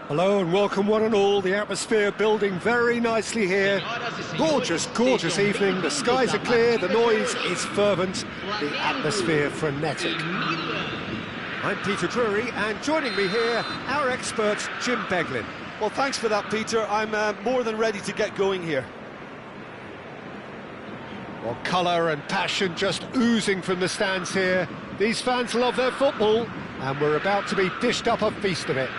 Hello and welcome one and all, the atmosphere building very nicely here. Gorgeous, gorgeous evening, the skies are clear, the noise is fervent, the atmosphere frenetic. I'm Peter Drury and joining me here, our expert Jim Beglin. Well, thanks for that, Peter. I'm more than ready to get going here. Well, colour and passion just oozing from the stands here. These fans love their football and we're about to be dished up a feast of it.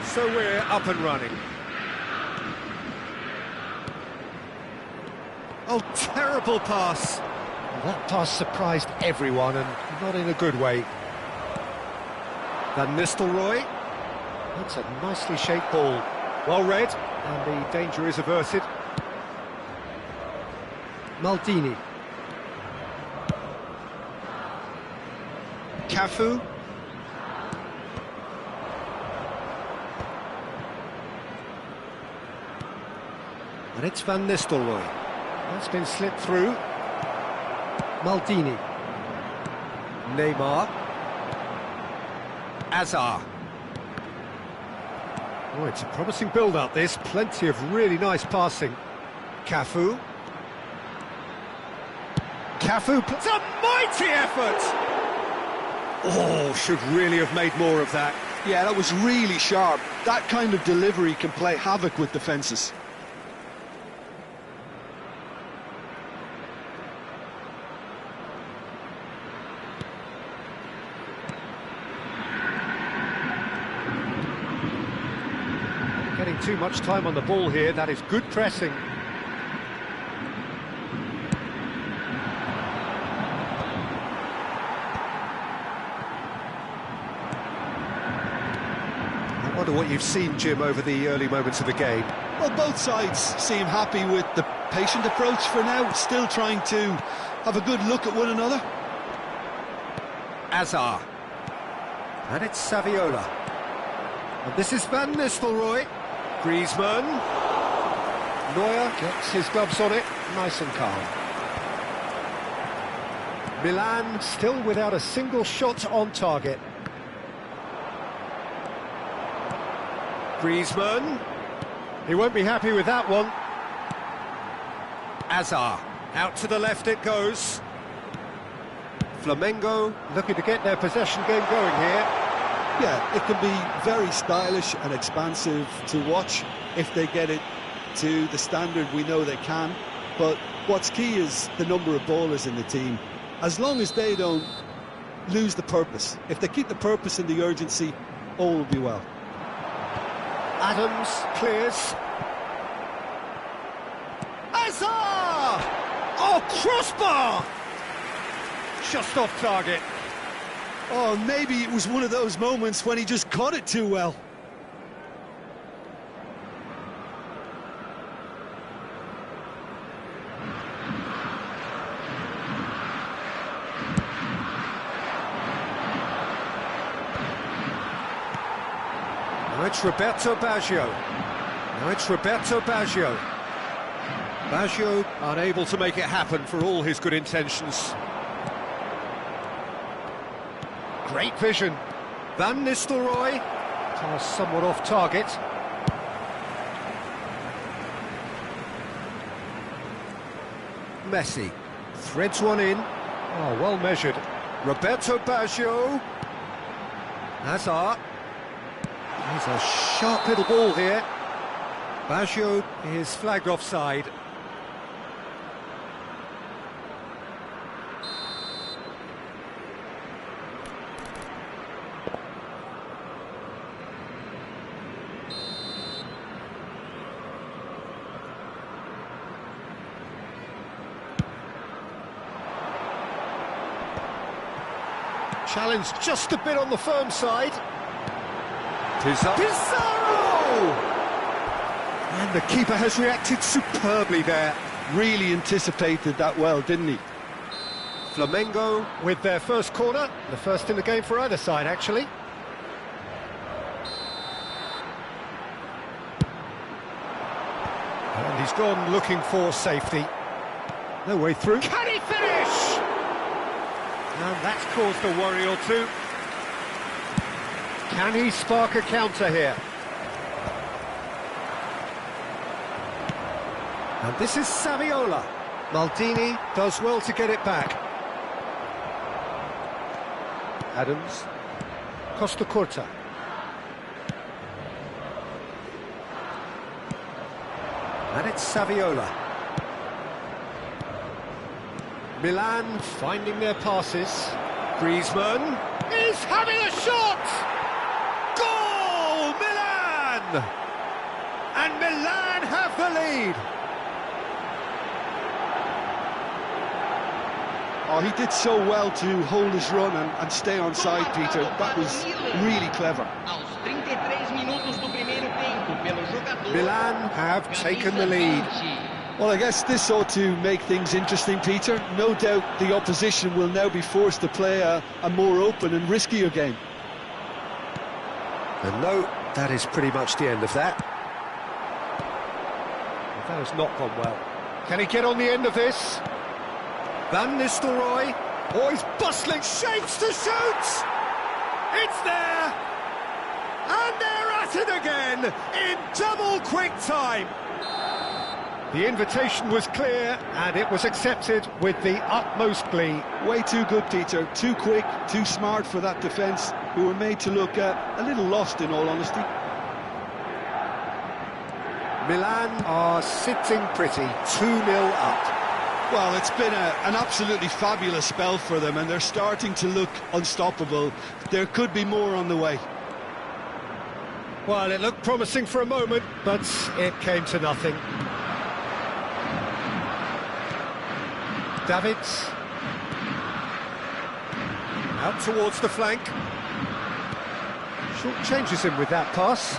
So we're up and running. Oh, terrible pass. Well, that pass surprised everyone and not in a good way. Van Nistelrooy. That's a nicely shaped ball. Well read, and the danger is averted. Maldini. Cafu. And it's Van Nistelrooy. That's been slipped through. Maldini. Neymar. Azar. Oh, it's a promising build-up, this. Plenty of really nice passing. Cafu. Cafu puts a mighty effort! Oh, should really have made more of that. Yeah, that was really sharp. That kind of delivery can play havoc with defences. Getting too much time on the ball here, that is good pressing. I wonder what you've seen, Jim, over the early moments of the game. Well, both sides seem happy with the patient approach for now, still trying to have a good look at one another. Azar. And it's Saviola. And this is Van Nistelrooy. Griezmann. Neuer gets his gloves on it, nice and calm. Milan still without a single shot on target. Griezmann. He won't be happy with that one. Azar. Out to the left it goes. Flamengo looking to get their possession game going here. Yeah, it can be very stylish and expansive to watch if they get it to the standard we know they can. But what's key is the number of ballers in the team. As long as they don't lose the purpose, if they keep the purpose and the urgency, all will be well. Adams clears. Azar! Oh, crossbar! Just off target. Oh, maybe it was one of those moments when he just caught it too well. Now it's Roberto Baggio. Now it's Roberto Baggio. Baggio unable to make it happen for all his good intentions. Great vision. Van Nistelrooy. Pass somewhat off target. Messi. Threads one in. Oh, well measured. Roberto Baggio. Hazard. He's a sharp little ball here. Baggio is flagged offside. Challenge just a bit on the firm side. Pizarro! And the keeper has reacted superbly there. Really anticipated that well, didn't he? Flamengo with their first corner. The first in the game for either side, actually. And he's gone looking for safety. No way through. Can he finish? And that's caused a worry or two. Can he spark a counter here? And this is Saviola. Maldini does well to get it back. Adams. Costa Curta. And it's Saviola. Milan finding their passes. Griezmann is having a shot! Goal! Milan! And Milan have the lead. Oh, he did so well to hold his run and stay on side, Peter. That was really clever. Milan have taken the lead. Well, I guess this ought to make things interesting, Peter. No doubt the opposition will now be forced to play a more open and riskier game. And no, that is pretty much the end of that. That has not gone well. Can he get on the end of this? Van Nistelrooy. Oh, he's bustling, shapes to shoot! It's there! And they're at it again in double quick time. The invitation was clear, and it was accepted with the utmost glee. Way too good, Peter. Too quick, too smart for that defence, who were made to look a little lost, in all honesty. Milan are sitting pretty, 2-0 up. Well, it's been an absolutely fabulous spell for them, and they're starting to look unstoppable. There could be more on the way. Well, it looked promising for a moment, but it came to nothing. Davids. Out towards the flank. Short changes him with that pass.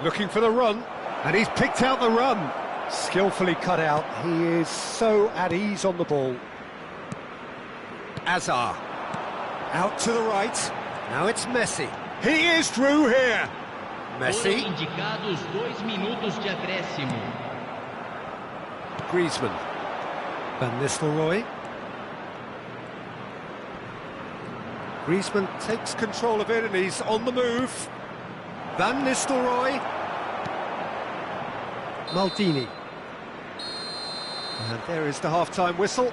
Looking for the run, and he's picked out the run. Skillfully cut out. He is so at ease on the ball. Azar. Out to the right. Now it's Messi. He is through here. Messi. Griezmann. Van Nistelrooy. Griezmann takes control of it and he's on the move. Van Nistelrooy. Maldini. And there is the half-time whistle.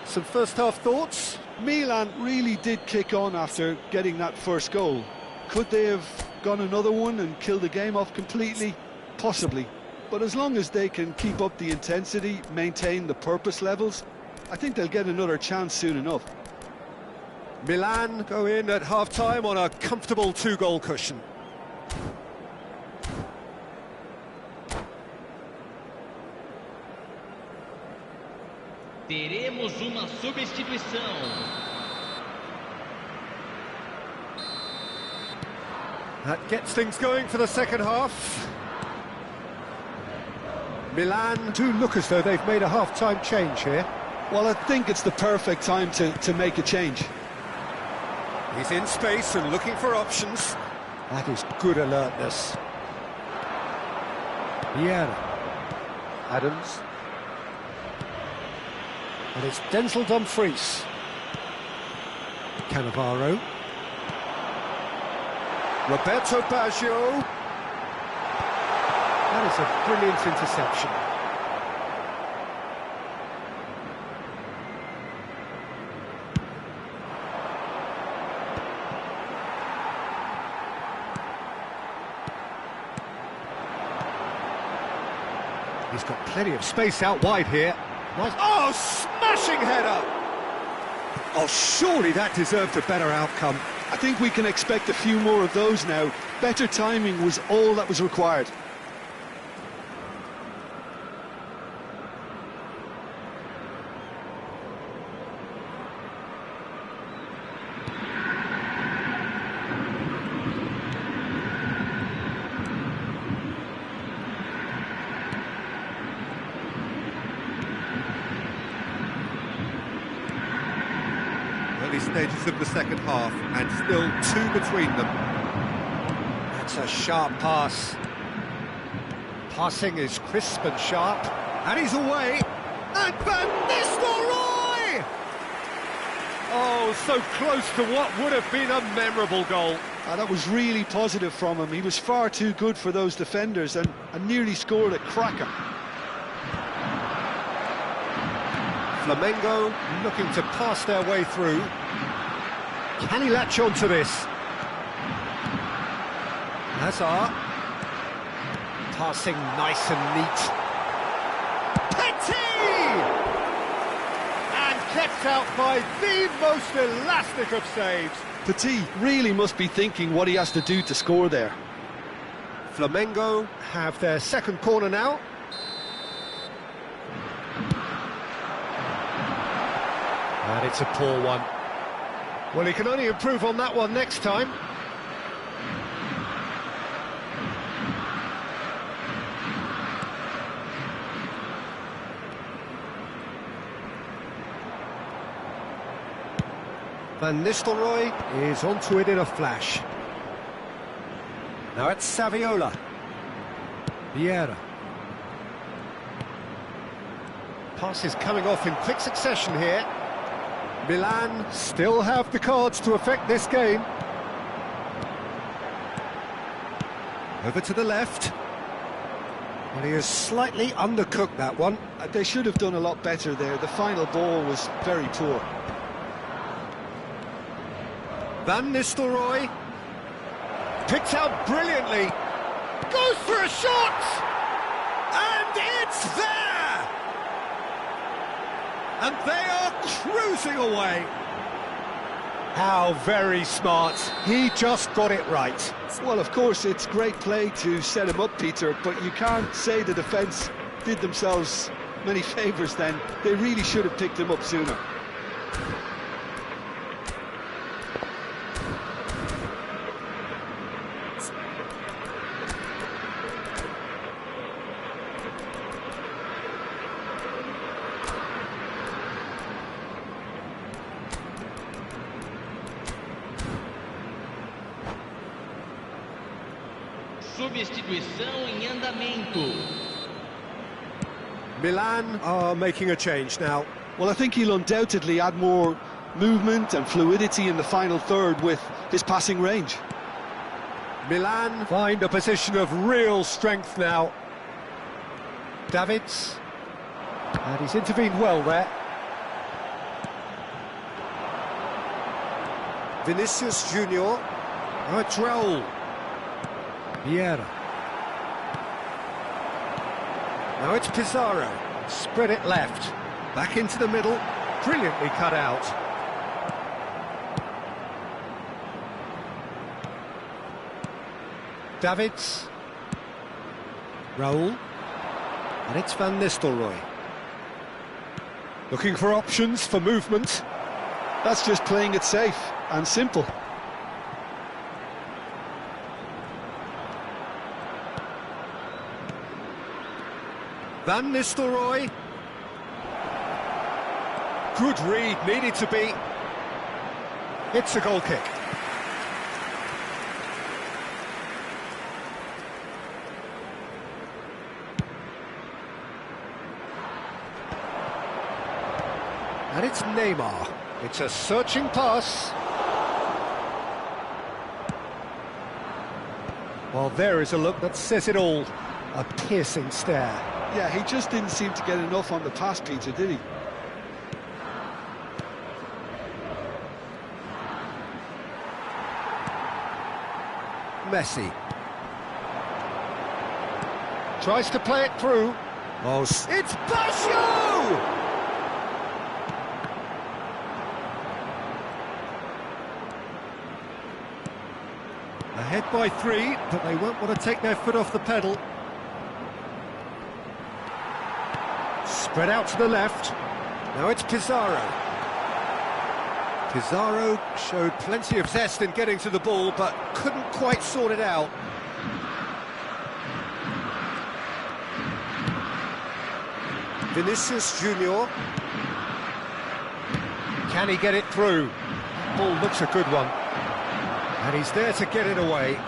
Some first-half thoughts? Milan really did kick on after getting that first goal. Could they have gone another one and killed the game off completely? Possibly. But as long as they can keep up the intensity, maintain the purpose levels, I think they'll get another chance soon enough. Milan go in at half-time on a comfortable 2-goal cushion. Teremos uma substituição. That gets things going for the second half. Milan do look as though they've made a half-time change here. Well, I think it's the perfect time to make a change. He's in space and looking for options. That is good alertness. Vieira. Adams. And it's Denzel Dumfries. Cannavaro. Roberto Baggio. That is a brilliant interception. He's got plenty of space out wide here. Nice. Oh, smashing header! Oh, surely that deserved a better outcome. I think we can expect a few more of those now. Better timing was all that was required. Early stages of the second half, and still 2 between them. That's a sharp pass. Passing is crisp and sharp, and he's away. And Van Nistelrooy! Oh, so close to what would have been a memorable goal. That was really positive from him. He was far too good for those defenders and nearly scored a cracker. Flamengo looking to pass their way through. Can he latch on to this? Hazard. Passing nice and neat. Petit! And kept out by the most elastic of saves. Petit really must be thinking what he has to do to score there. Flamengo have their second corner now. And it's a poor one. Well, he can only improve on that one next time. Van Nistelrooy is onto it in a flash. Now it's Saviola. Vieira. Pass is coming off in quick succession here. Milan still have the cards to affect this game. Over to the left. Well, he has slightly undercooked that one. They should have done a lot better there. The final ball was very poor. Van Nistelrooy picked out brilliantly. Goes for a shot! And it's there! And they are cruising away. How very smart. He just got it right. Well, of course, it's great play to set him up, Peter, but you can't say the defence did themselves many favours then. They really should have picked him up sooner. Substituição em andamento. Milan are making a change now. Well, I think he'll undoubtedly add more movement and fluidity in the final third with his passing range. Milan find a position of real strength now. Davids. And he's intervened well there. Vinicius Junior. Oh, it's Raul. Vieira. Now it's Pizarro. Spread it left. Back into the middle. Brilliantly cut out. Davids. Raul. And it's Van Nistelrooy. Looking for options for movement. That's just playing it safe and simple. Van Nistelrooy. Good read, needed to be. It's a goal kick. And it's Neymar. It's a searching pass. Well, there is a look that says it all. A piercing stare. Yeah, he just didn't seem to get enough on the pass, Peter, did he? Messi. Tries to play it through. Oh, it's Basho! Ahead by 3, but they won't want to take their foot off the pedal. Spread out to the left. Now it's Pizarro. Pizarro showed plenty of zest in getting to the ball, but couldn't quite sort it out. Vinicius Junior. Can he get it through? That ball looks a good one. And he's there to get it away.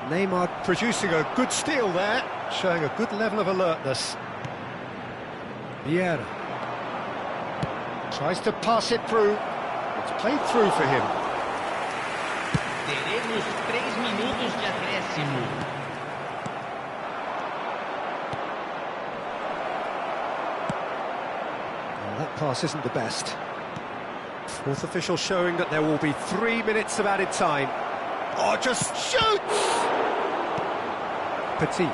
Neymar producing a good steal there, showing a good level of alertness. Vieira tries to pass it through. It's played through for him. Teremos 3 minutos de acréscimo. Well, that pass isn't the best. Fourth official showing that there will be 3 minutes of added time. Oh, just shoots! Petit.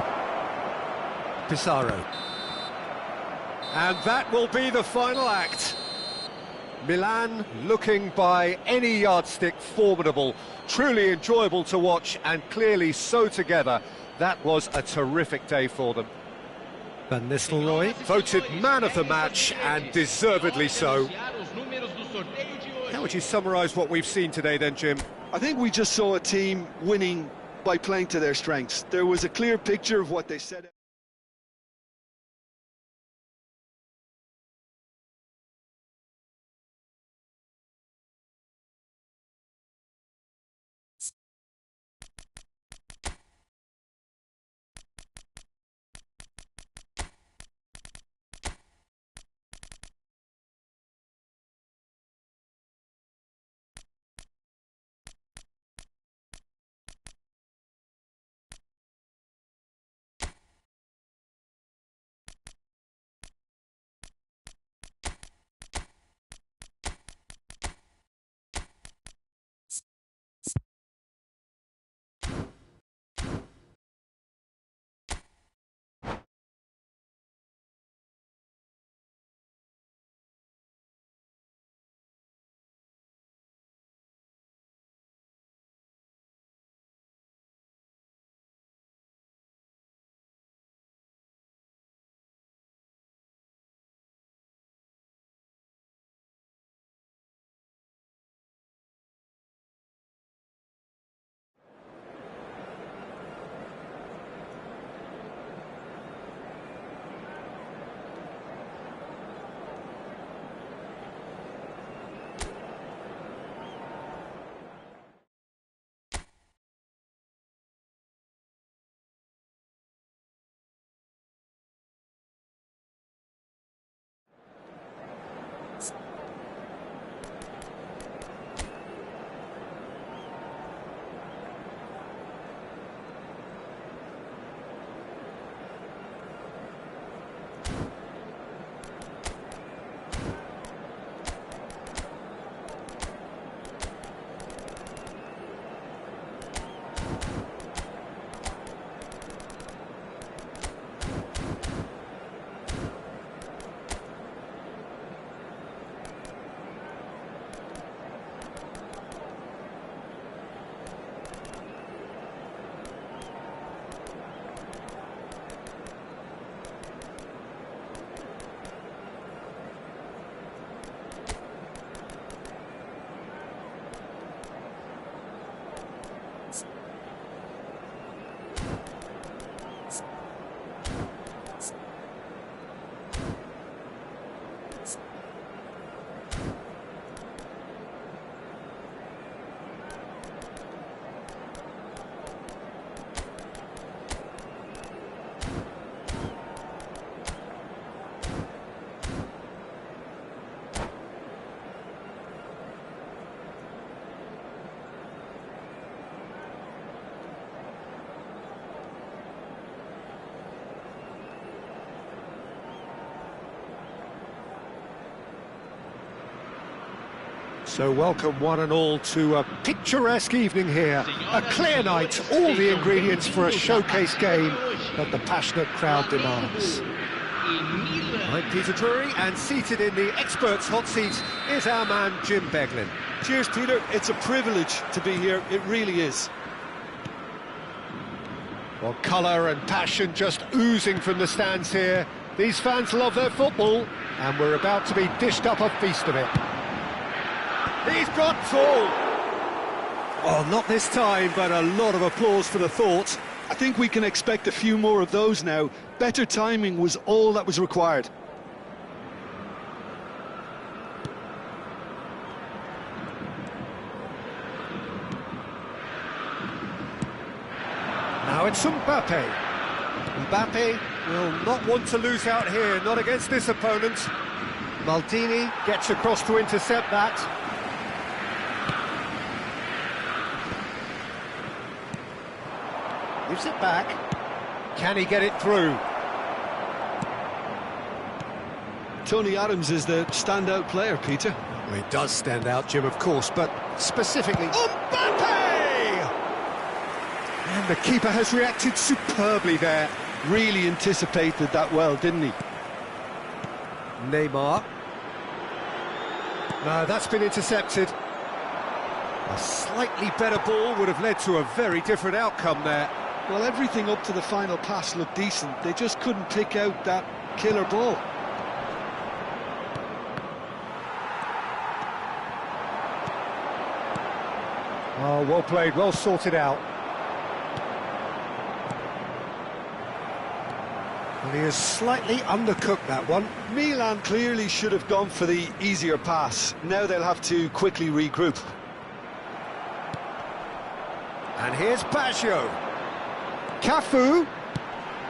Pizarro. And that will be the final act. Milan looking by any yardstick formidable, truly enjoyable to watch and clearly so together. That was a terrific day for them. Van Nistelrooy voted man of the match and deservedly so. How would you summarise what we've seen today then, Jim? I think we just saw a team winning by playing to their strengths. There was a clear picture of what they set out. So welcome one and all to a picturesque evening here. A clear night, all the ingredients for a showcase game that the passionate crowd demands. e Milan. I'm Peter Drury, and seated in the experts' hot seat is our man Jim Beglin. Cheers, Peter. It's a privilege to be here. It really is. Well, colour and passion just oozing from the stands here. These fans love their football, and we're about to be dished up a feast of it. He's got all. Well, not this time, but a lot of applause for the thought. I think we can expect a few more of those now. Better timing was all that was required. Now it's Mbappe. Mbappe will not want to lose out here, not against this opponent. Maldini gets across to intercept that. Gives it back. Can he get it through? Tony Adams is the standout player, Peter. Well, he does stand out, Jim, of course, but specifically... Mbappe! And the keeper has reacted superbly there. Really anticipated that well, didn't he? Neymar. No, that's been intercepted. A slightly better ball would have led to a very different outcome there. Well, everything up to the final pass looked decent. They just couldn't pick out that killer ball. Oh, well played, well sorted out. Well, he has slightly undercooked that one. Milan clearly should have gone for the easier pass. Now they'll have to quickly regroup. And here's Baggio. Cafu.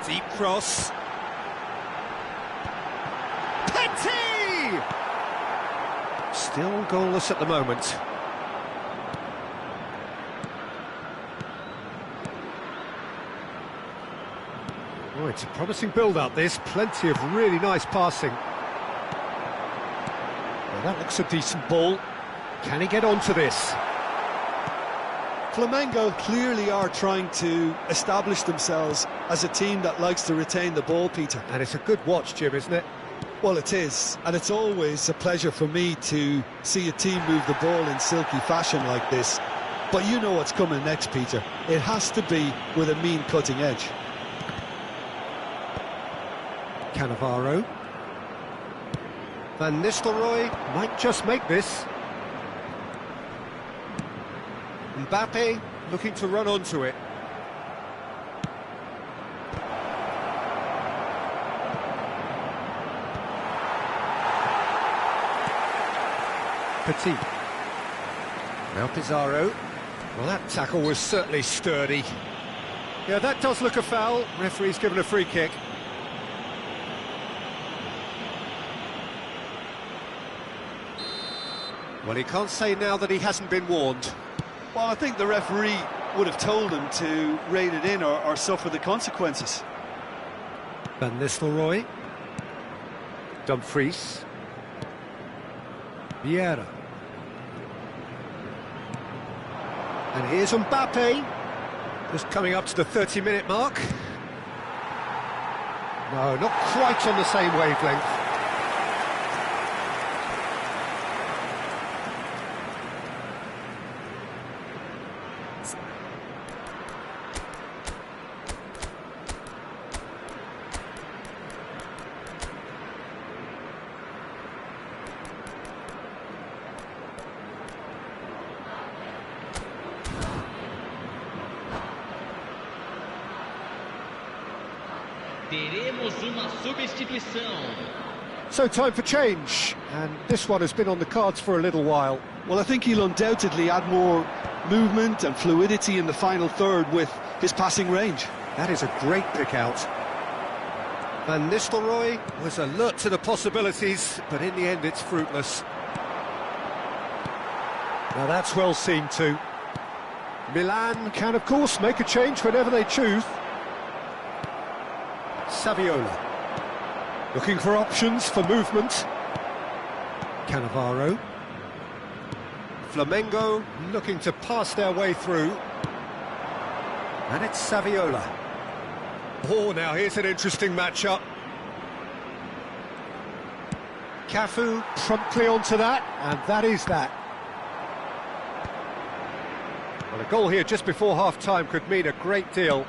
Deep cross. Petit! Still goalless at the moment. Oh, it's a promising build-up, this. Plenty of really nice passing. Well, that looks a decent ball. Can he get onto this? Flamengo clearly are trying to establish themselves as a team that likes to retain the ball, Peter. And it's a good watch, Jim, isn't it? Well, it is, and it's always a pleasure for me to see a team move the ball in silky fashion like this. But you know what's coming next, Peter. It has to be with a mean cutting edge. Cannavaro. Van Nistelrooy might just make this. Mbappe looking to run onto it. Petit. Now Pizarro. Well, that tackle was certainly sturdy. Yeah, that does look a foul. Referee's given a free kick. Well, he can't say now that he hasn't been warned. Well, I think the referee would have told him to rein it in or suffer the consequences. Van Nistelrooy. Dumfries. Vieira. And here's Mbappe. Just coming up to the 30-minute mark. No, not quite on the same wavelength. Teremos uma substituição. So time for change, and this one has been on the cards for a little while. Well, I think he'll undoubtedly add more movement and fluidity in the final third with his passing range. That is a great pick out. Van Nistelrooy was alert to the possibilities, but in the end it's fruitless. Now that's well seen too. Milan can of course make a change whenever they choose. Saviola. Looking for options for movement. Cannavaro. Flamengo looking to pass their way through. And it's Saviola. Oh, now here's an interesting matchup. Cafu promptly onto that, and that is that. Well, a goal here just before half-time could mean a great deal.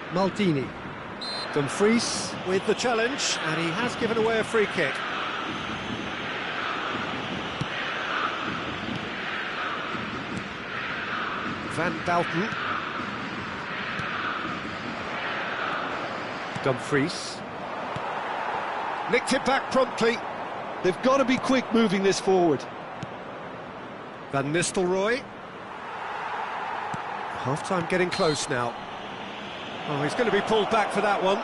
Maldini. Dumfries with the challenge, and he has given away a free kick. Van Dalton. Dumfries. Nicked it back promptly. They've got to be quick moving this forward. Van Nistelrooy. Half-time getting close now. Oh, he's going to be pulled back for that one.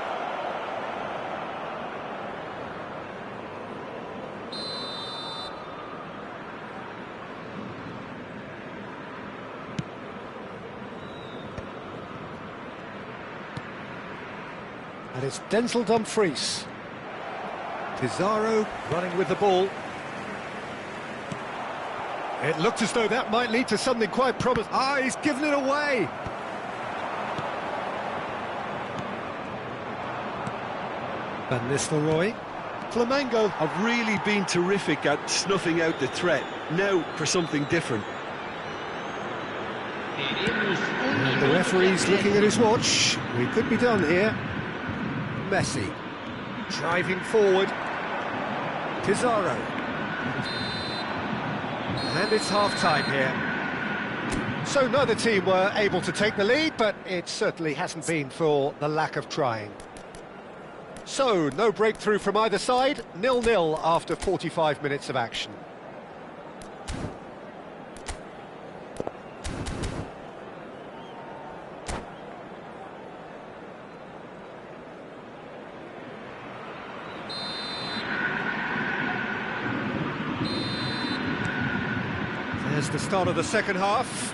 And it's Denzel Dumfries. Pizarro running with the ball. It looked as though that might lead to something quite promising. Ah, he's given it away. Van Nistelrooy. Flamengo have really been terrific at snuffing out the threat. Now for something different. And the referee's looking at his watch. We could be done here. Messi. Driving forward. Pizarro. And it's half-time here. So neither team were able to take the lead, but it certainly hasn't been for the lack of trying. So, no breakthrough from either side, 0-0 after 45 minutes of action. There's the start of the second half.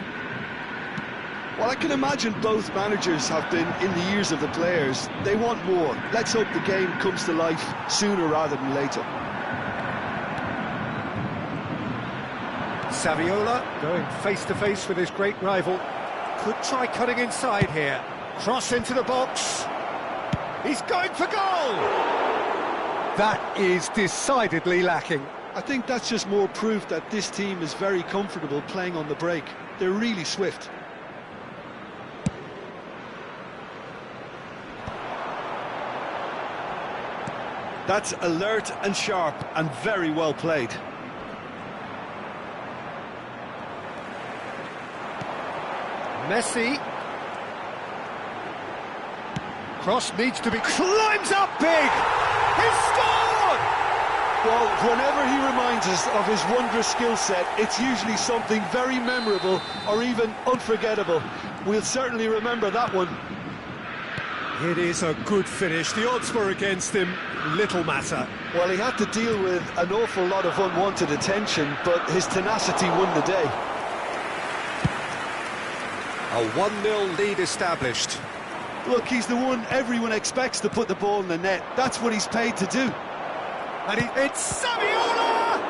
Well, I can imagine both managers have been in the ears of the players. They want more. Let's hope the game comes to life sooner rather than later. Saviola going face-to-face with his great rival. Could try cutting inside here. Cross into the box. He's going for goal! That is decidedly lacking. I think that's just more proof that this team is very comfortable playing on the break. They're really swift. That's alert and sharp and very well played. Messi. Cross needs to be... climbs up big! He's scored! Well, whenever he reminds us of his wondrous skill set, it's usually something very memorable or even unforgettable. We'll certainly remember that one. It is a good finish. The odds were against him. Little matter. Well, he had to deal with an awful lot of unwanted attention, but his tenacity won the day. A 1-0 lead established. Look, he's the one everyone expects to put the ball in the net. That's what he's paid to do. And it's Saviola!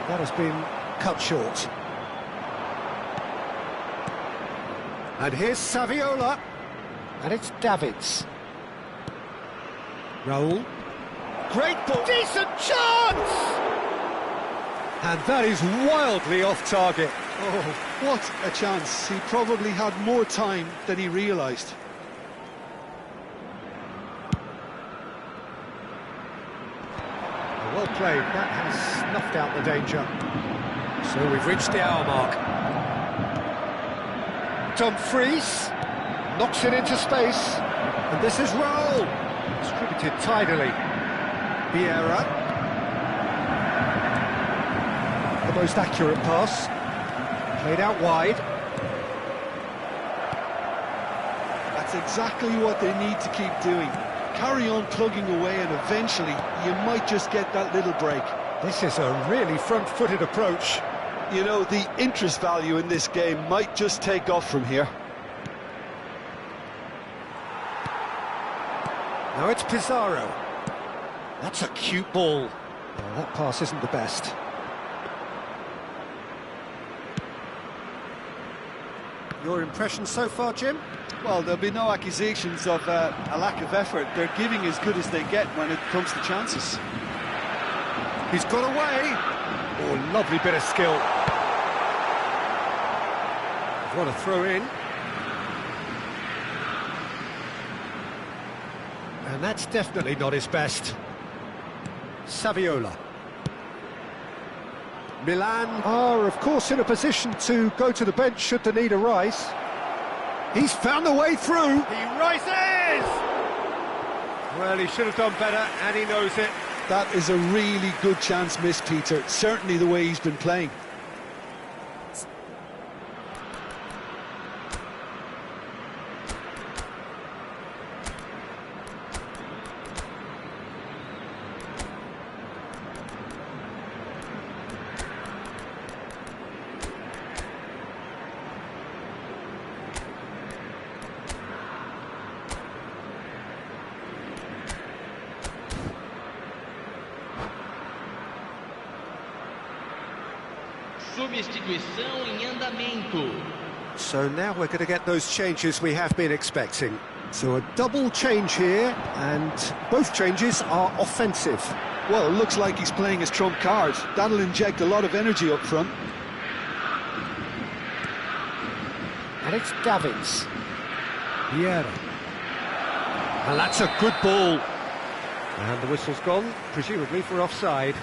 That has been cut short. And here's Saviola. And it's Davids. Raul. Great ball. Decent chance! And that is wildly off target. Oh, what a chance. He probably had more time than he realised. Well played, that has snuffed out the danger. So we've reached the hour mark. Dumfries knocks it into space, and this is Raul. Distributed tidily. Vieira. The most accurate pass. Played out wide. That's exactly what they need to keep doing. Carry on plugging away, and eventually you might just get that little break. This is a really front-footed approach. You know, the interest value in this game might just take off from here. Now it's Pizarro. That's a cute ball. Well, that pass isn't the best. Your impression so far, Jim? Well, there'll be no accusations of a lack of effort. They're giving as good as they get when it comes to chances. He's got away. Oh, lovely bit of skill. What a throw in. And that's definitely not his best. Saviola. Milan are, of course, in a position to go to the bench should the need arise. He's found the way through. He rises! Well, he should have done better, and he knows it. That is a really good chance missed, Peter. Certainly the way he's been playing. Substituição em andamento. So now we're going to get those changes we have been expecting. So a double change here, and both changes are offensive. Well, it looks like he's playing his trump card. That'll inject a lot of energy up front. And it's Davids. Vieira. And that's a good ball. And the whistle's gone, presumably for offside.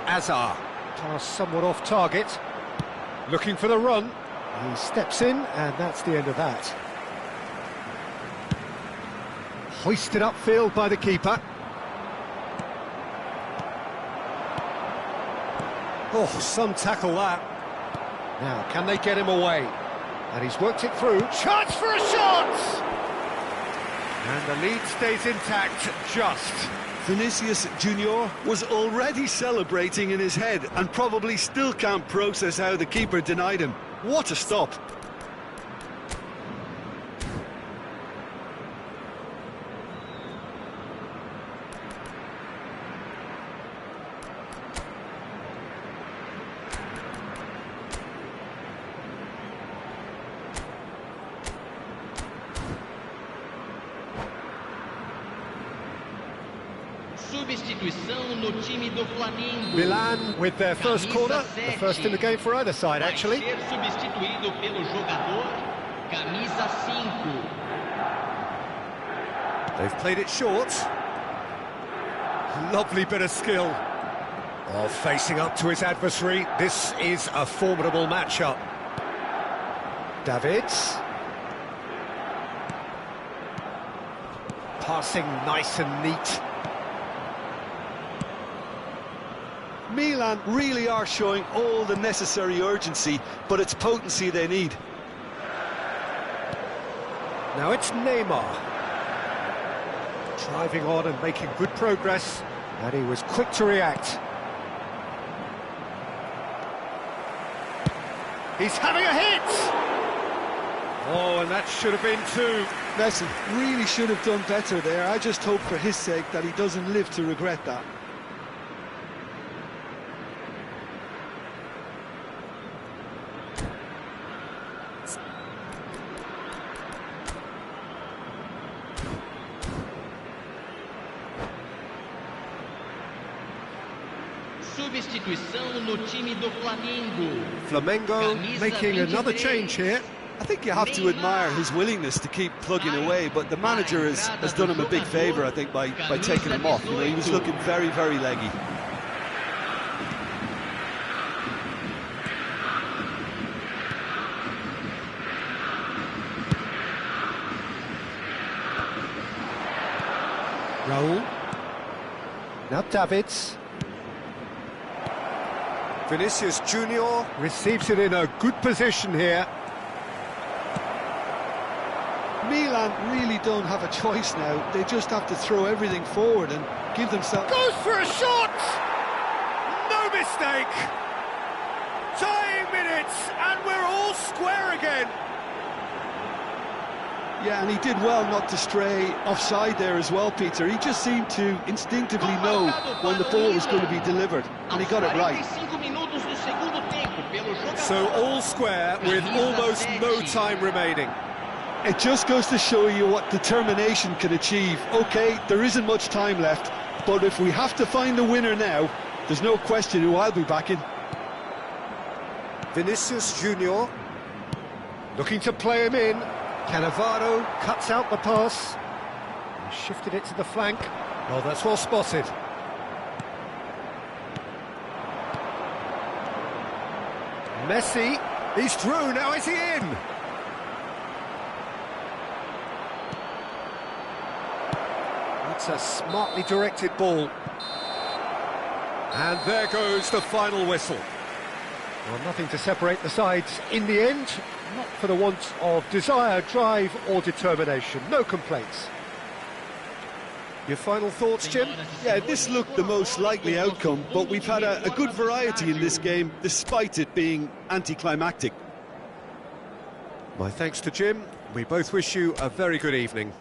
Azar. Pass somewhat off target. Looking for the run. He steps in, and that's the end of that. Hoisted upfield by the keeper. Oh, some tackle that. Now, can they get him away? And he's worked it through. Chance for a shot! And the lead stays intact, just. Vinicius Junior was already celebrating in his head and probably still can't process how the keeper denied him. What a stop! Substituição no time do Flamengo. Milan with their first corner, the first in the game for either side, actually. Vai ser substituído pelo jogador camisa 5. They've played it short. Lovely bit of skill. Oh, facing up to his adversary. This is a formidable matchup. Davids. Passing nice and neat. Milan really are showing all the necessary urgency, but it's potency they need. Now it's Neymar. Driving on and making good progress, and he was quick to react. He's having a hit! Oh, and that should have been two. Messi really should have done better there. I just hope for his sake that he doesn't live to regret that. Substituição no time do Flamengo. Flamengo making another change here. I think you have to admire his willingness to keep plugging away, but the manager has done him a big favour, I think, by taking him off. You know, he was looking very, very leggy. Raul. Now Davids. Vinicius Junior receives it in a good position here. Milan really don't have a choice now. They just have to throw everything forward and give themselves... Goes for a shot! No mistake! Tying minutes, and we're all square again. Yeah, and he did well not to stray offside there as well, Peter. He just seemed to instinctively know when the ball was going to be delivered, and he got it right. So all square with almost no time remaining. It just goes to show you what determination can achieve. OK, there isn't much time left, but if we have to find the winner now, there's no question who I'll be backing. Vinicius Junior looking to play him in. Cannavaro cuts out the pass. He shifted it to the flank. Well, that's well spotted. Messi, he's through, now is he in? That's a smartly directed ball. And there goes the final whistle. Well, nothing to separate the sides in the end, not for the want of desire, drive or determination. No complaints. Your final thoughts, Jim? Yeah, this looked the most likely outcome, but we've had a good variety in this game, despite it being anticlimactic. My thanks to Jim. We both wish you a very good evening.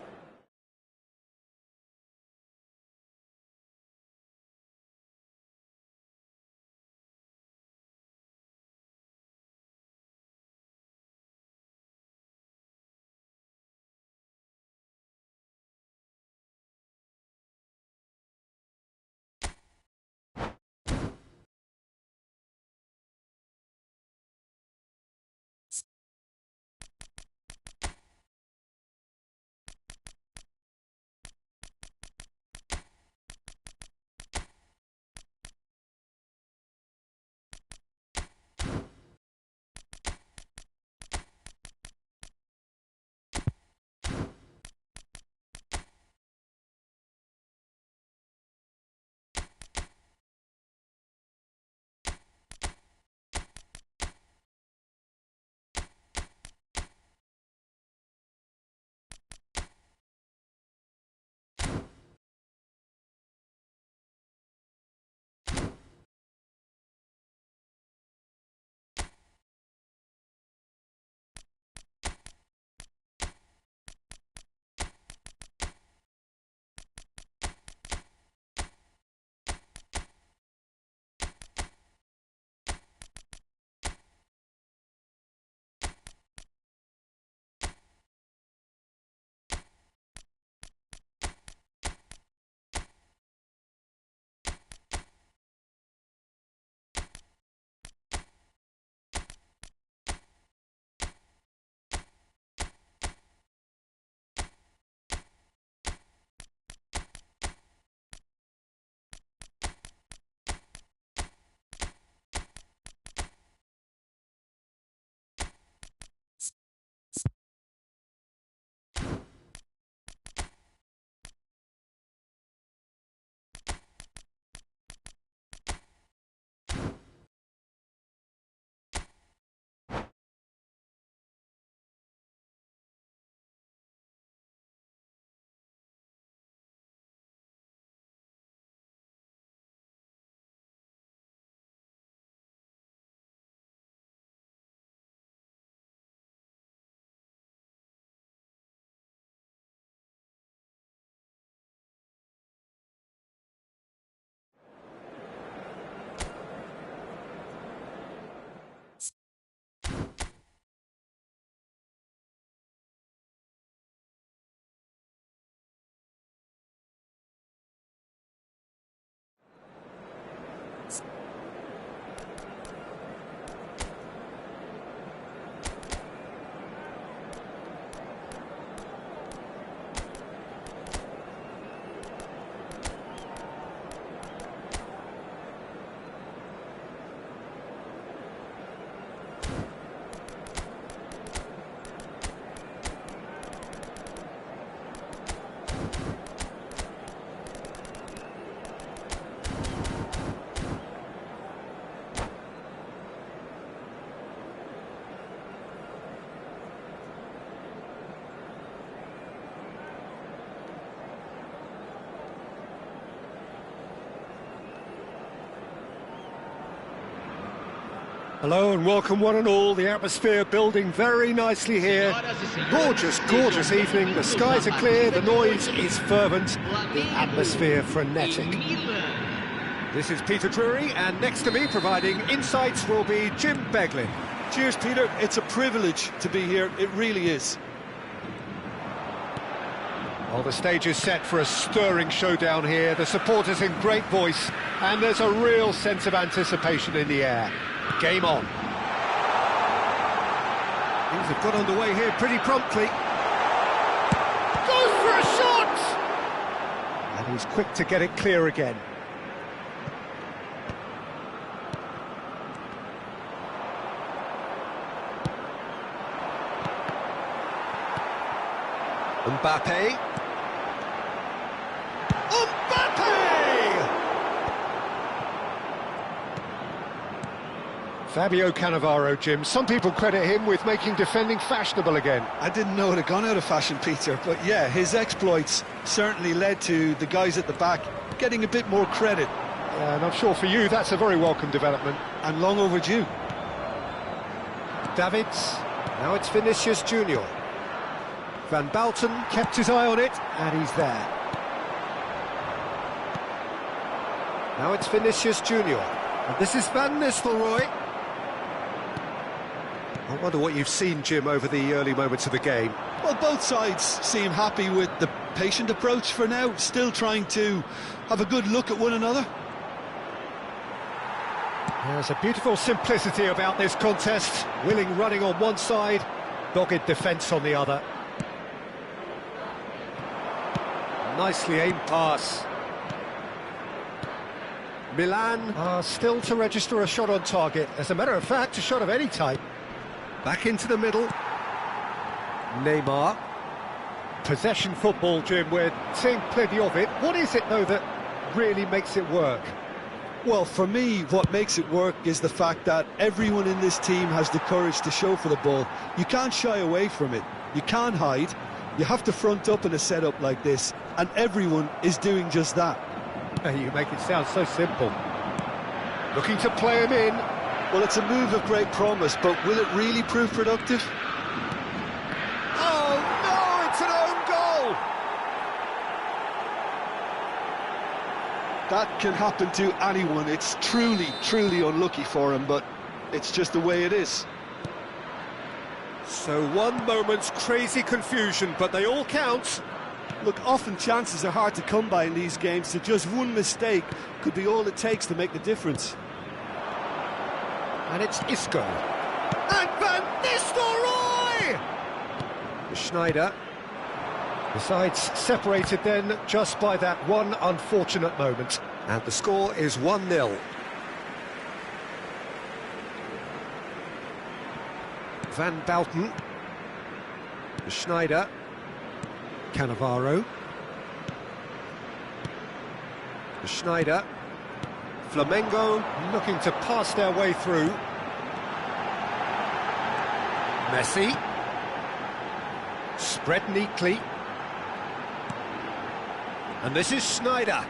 Hello and welcome one and all, the atmosphere building very nicely here. Gorgeous, gorgeous evening, the skies are clear, the noise is fervent, the atmosphere frenetic. This is Peter Drury, and next to me providing insights will be Jim Beglin. Cheers, Peter. It's a privilege to be here, it really is. Well, the stage is set for a stirring showdown here, the supporters in great voice, and there's a real sense of anticipation in the air. Game on. Things have got underway here pretty promptly. Goes for a shot! And he's quick to get it clear again. Mbappe. Fabio Cannavaro, Jim. Some people credit him with making defending fashionable again. I didn't know it had gone out of fashion, Peter, but yeah, his exploits certainly led to the guys at the back getting a bit more credit. And I'm sure for you that's a very welcome development. And long overdue. Davids, now it's Vinicius Junior. Van Balten kept his eye on it, and he's there. Now it's Vinicius Junior. And this is Van Nistelrooy. I wonder what you've seen, Jim, over the early moments of the game. Well, both sides seem happy with the patient approach for now, still trying to have a good look at one another. There's a beautiful simplicity about this contest. Willing running on one side, dogged defence on the other. Nicely aimed pass. Milan are still to register a shot on target. As a matter of fact, a shot of any type. Back into the middle. Neymar. Possession football, Jim. We're seeing plenty of it. What is it, though, that really makes it work? Well, for me, what makes it work is the fact that everyone in this team has the courage to show for the ball. You can't shy away from it. You can't hide. You have to front up in a setup like this, and everyone is doing just that. You make it sound so simple. Looking to play him in. Well, it's a move of great promise, but will it really prove productive? Oh, no, it's an own goal! That can happen to anyone. It's truly, truly unlucky for him, but it's just the way it is. So one moment's crazy confusion, but they all count. Look, often chances are hard to come by in these games, so just one mistake could be all it takes to make the difference. And it's Isco. And Van Nistelrooy! Schneider. The sides separated then just by that one unfortunate moment. And the score is 1-0. Van Balten. Schneider. Cannavaro. Schneider. Flamengo looking to pass their way through. Messi. Spread neatly. And this is Schneider.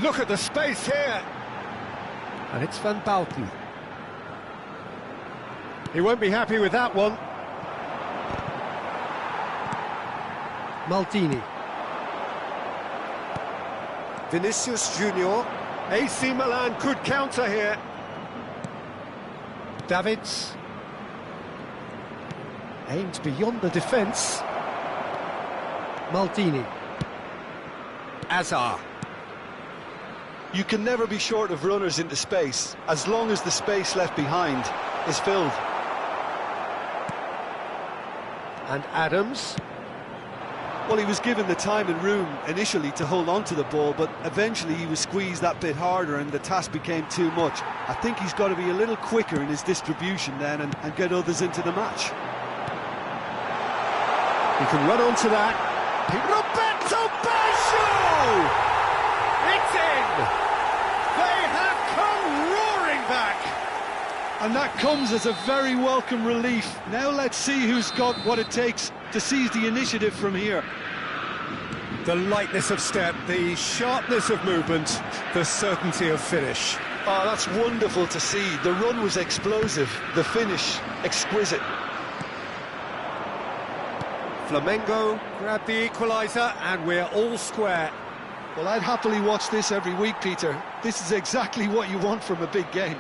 Look at the space here. And it's Van Balten. He won't be happy with that one. Maldini. Vinicius Junior. AC Milan could counter here. Davids. Aimed beyond the defence. Maldini. Azar. You can never be short of runners into space, as long as the space left behind is filled. And Adams. Well, he was given the time and room initially to hold on to the ball, but eventually he was squeezed that bit harder and the task became too much. I think he's got to be a little quicker in his distribution then and get others into the match. He can run onto that. Roberto Baggio! It's in! They have come roaring back! And that comes as a very welcome relief. Now let's see who's got what it takes to seize the initiative from here. The lightness of step, the sharpness of movement, the certainty of finish. Oh, that's wonderful to see. The run was explosive, the finish exquisite. Flamengo grab the equaliser, and we're all square. Well, I'd happily watch this every week, Peter. This is exactly what you want from a big game.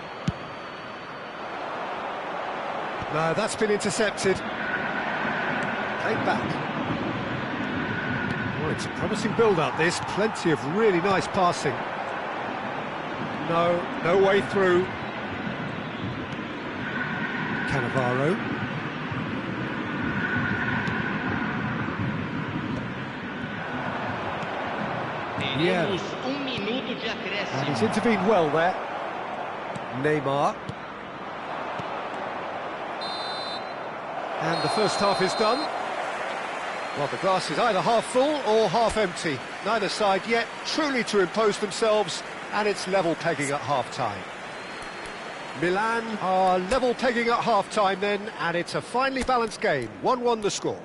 No, that's been intercepted. Played back. Oh, it's a promising build-up, this. Plenty of really nice passing. No way through. Cannavaro. Yeah. And he's intervened well there. Neymar. And the first half is done. Well, the glass is either half full or half empty. Neither side yet truly to impose themselves, and it's level pegging at half-time. Milan are level pegging at half-time then, and it's a finely balanced game. 1-1 the score.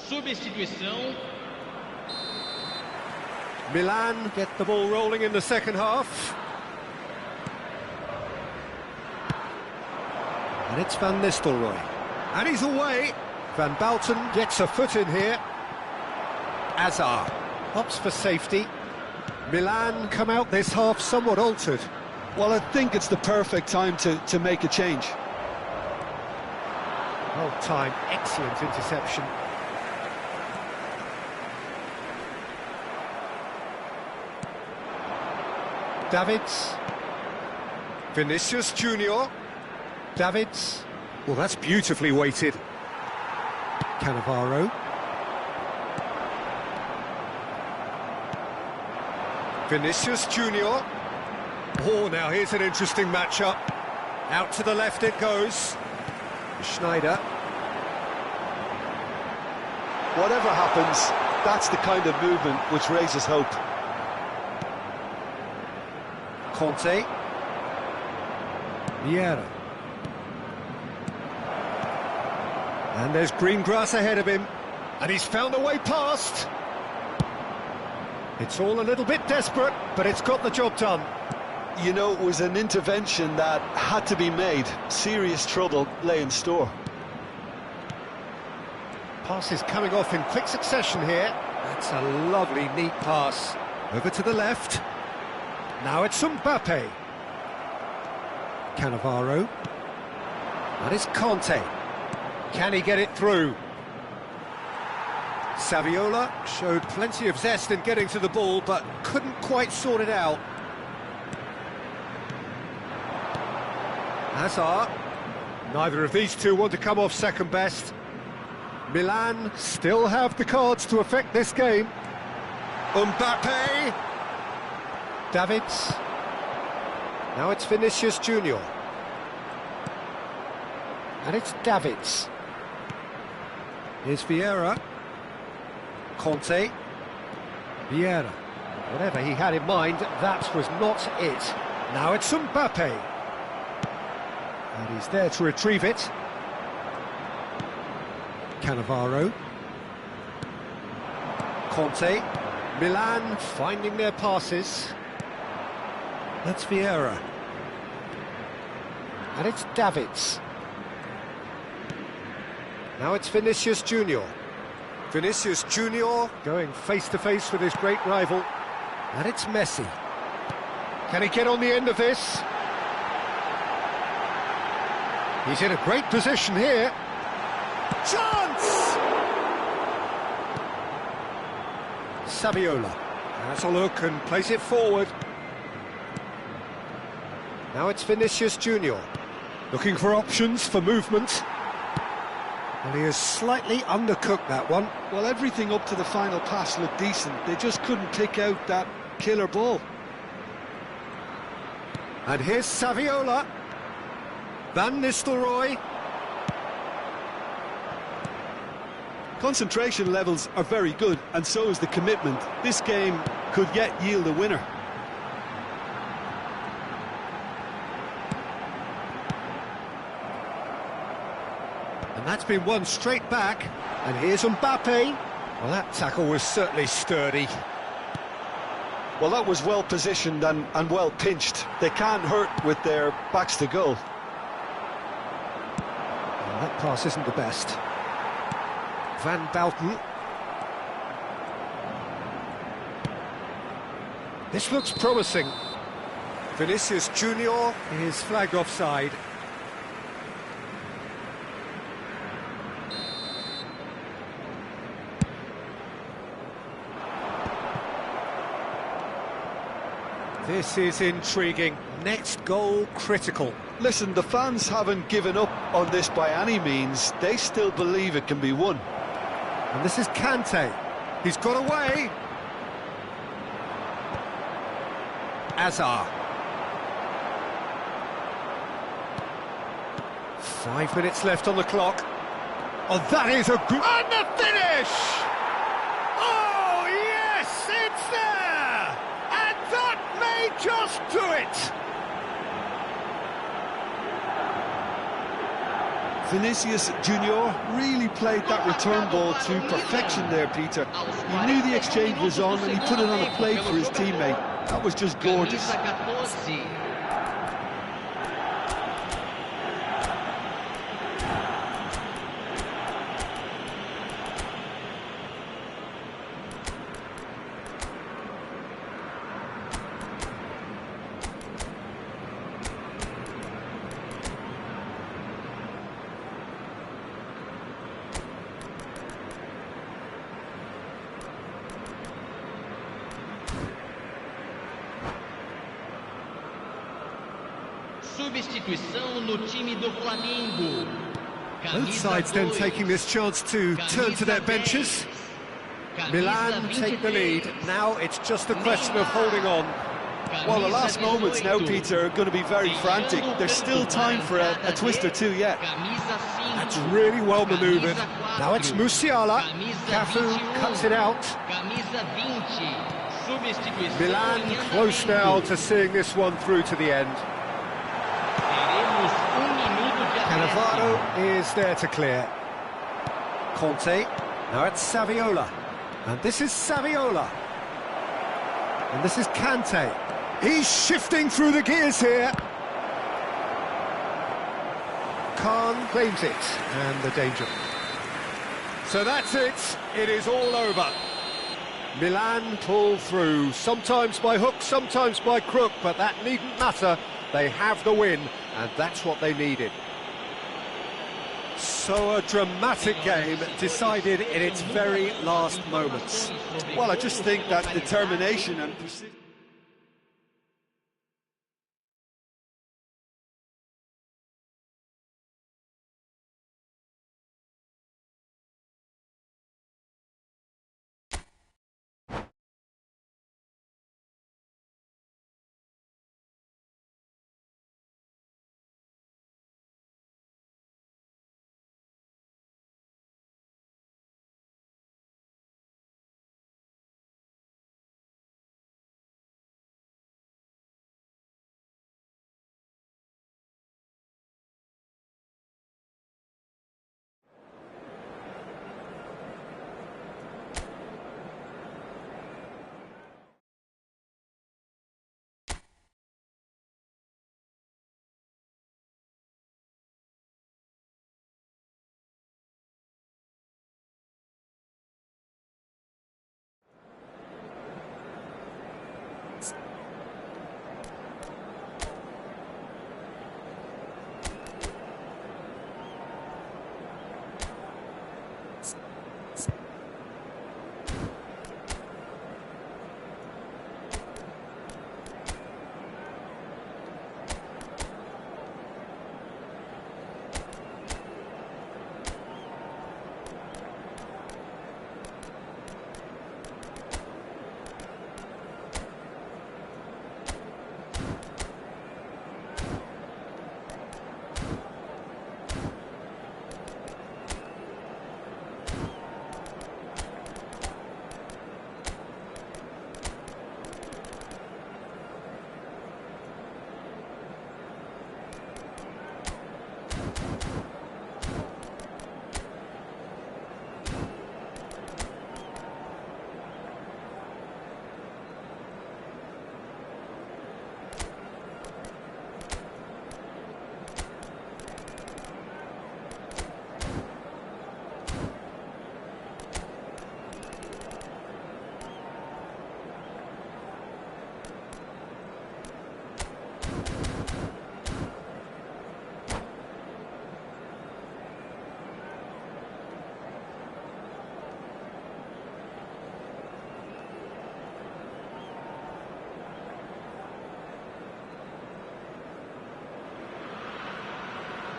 Substituição. Milan get the ball rolling in the second half. And it's Van Nistelrooy. And he's away. Van Bouten gets a foot in here. Azar opts for safety. Milan come out this half somewhat altered. Well, I think it's the perfect time to make a change. Well timed, excellent interception. Davids. Vinicius Junior. Davids. Well, that's beautifully weighted. Cannavaro. Vinicius Junior. Oh, now here's an interesting matchup. Out to the left it goes. Schneider. Whatever happens, that's the kind of movement which raises hope. Conte. Vieira. And there's green grass ahead of him. And he's found a way past. It's all a little bit desperate, but it's got the job done. You know, it was an intervention that had to be made. Serious trouble lay in store. Pass is coming off in quick succession here. That's a lovely, neat pass. Over to the left. Now it's Mbappe. Cannavaro. And it's Conte. Can he get it through? Saviola showed plenty of zest in getting to the ball, but couldn't quite sort it out. Hazard. Neither of these two want to come off second best. Milan still have the cards to affect this game. Mbappe. Davids. Now it's Vinicius Junior. And it's Davids. Here's Vieira. Conte. Vieira. Whatever he had in mind, that was not it. Now it's Mbappe. And he's there to retrieve it. Cannavaro. Conte. Milan finding their passes. That's Vieira. And it's Davids. Now it's Vinicius Junior. Vinicius Junior going face-to-face with his great rival. And it's Messi. Can he get on the end of this? He's in a great position here. Chance! Saviola has a look and plays it forward. Now it's Vinicius Junior, looking for options for movement. Well, he has slightly undercooked that one. Well, everything up to the final pass looked decent. They just couldn't pick out that killer ball. And here's Saviola. Van Nistelrooy. Concentration levels are very good, and so is the commitment. This game could yet yield a winner. And that's been won straight back. And here's Mbappe. Well, that tackle was certainly sturdy. Well, that was well positioned and well pinched. They can't hurt with their backs to goal. Well, that pass isn't the best. Van Bouten. This looks promising. Vinicius Junior is flagged offside. This is intriguing. Next goal critical. Listen, the fans haven't given up on this by any means. They still believe it can be won. And this is Kante. He's got away. Azar. 5 minutes left on the clock. Oh, that is a good... And the finish! Oh, yes, it's there! And that may just do it! Vinicius Junior really played that return ball to perfection there, Peter. He knew the exchange was on and he put it on a plate for his teammate. That was just gorgeous. Substituição no time do Flamengo. Both sides then taking this chance to turn to their benches. Milan take the lead. Now it's just a question of holding on. Well, the last moments now, Peter, are going to be very frantic. There's still time for a twist or two yet. That's really well manoeuvred. Now it's Musiala. Cafu cuts it out. Milan close now to seeing this one through to the end. Cannavaro is there to clear. Conte. Now it's Saviola. And this is Saviola. And this is Kante. He's shifting through the gears here. Khan claims it, and the danger. So that's it. It is all over. Milan pull through, sometimes by hook, sometimes by crook, but that needn't matter. They have the win, and that's what they needed. So a dramatic game decided in its very last moments. Well, I just think that determination and precision...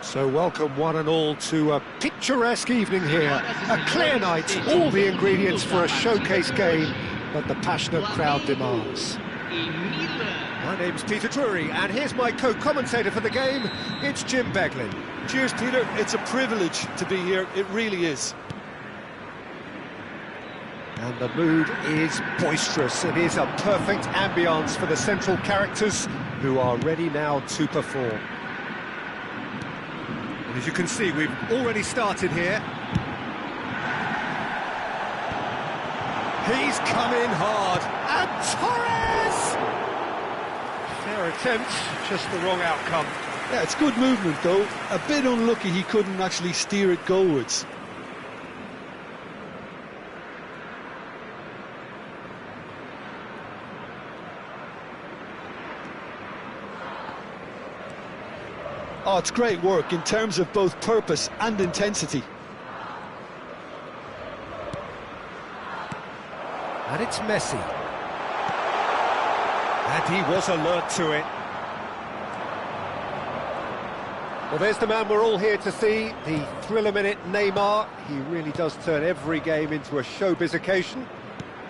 So welcome one and all to a picturesque evening here. A clear night, all the ingredients for a showcase game that the passionate crowd demands. My name's Peter Drury, and here's my co-commentator for the game, it's Jim Beglin. Cheers, Peter. It's a privilege to be here. It really is. And the mood is boisterous. It is a perfect ambience for the central characters who are ready now to perform. And as you can see, we've already started here. He's come in hard, and Torres! Fair attempt, just the wrong outcome. Yeah, it's good movement though. A bit unlucky he couldn't actually steer it goalwards. Oh, it's great work in terms of both purpose and intensity. And it's Messi. And he was alert to it. Well, there's the man we're all here to see, the thriller-minute Neymar. He really does turn every game into a showbiz occasion.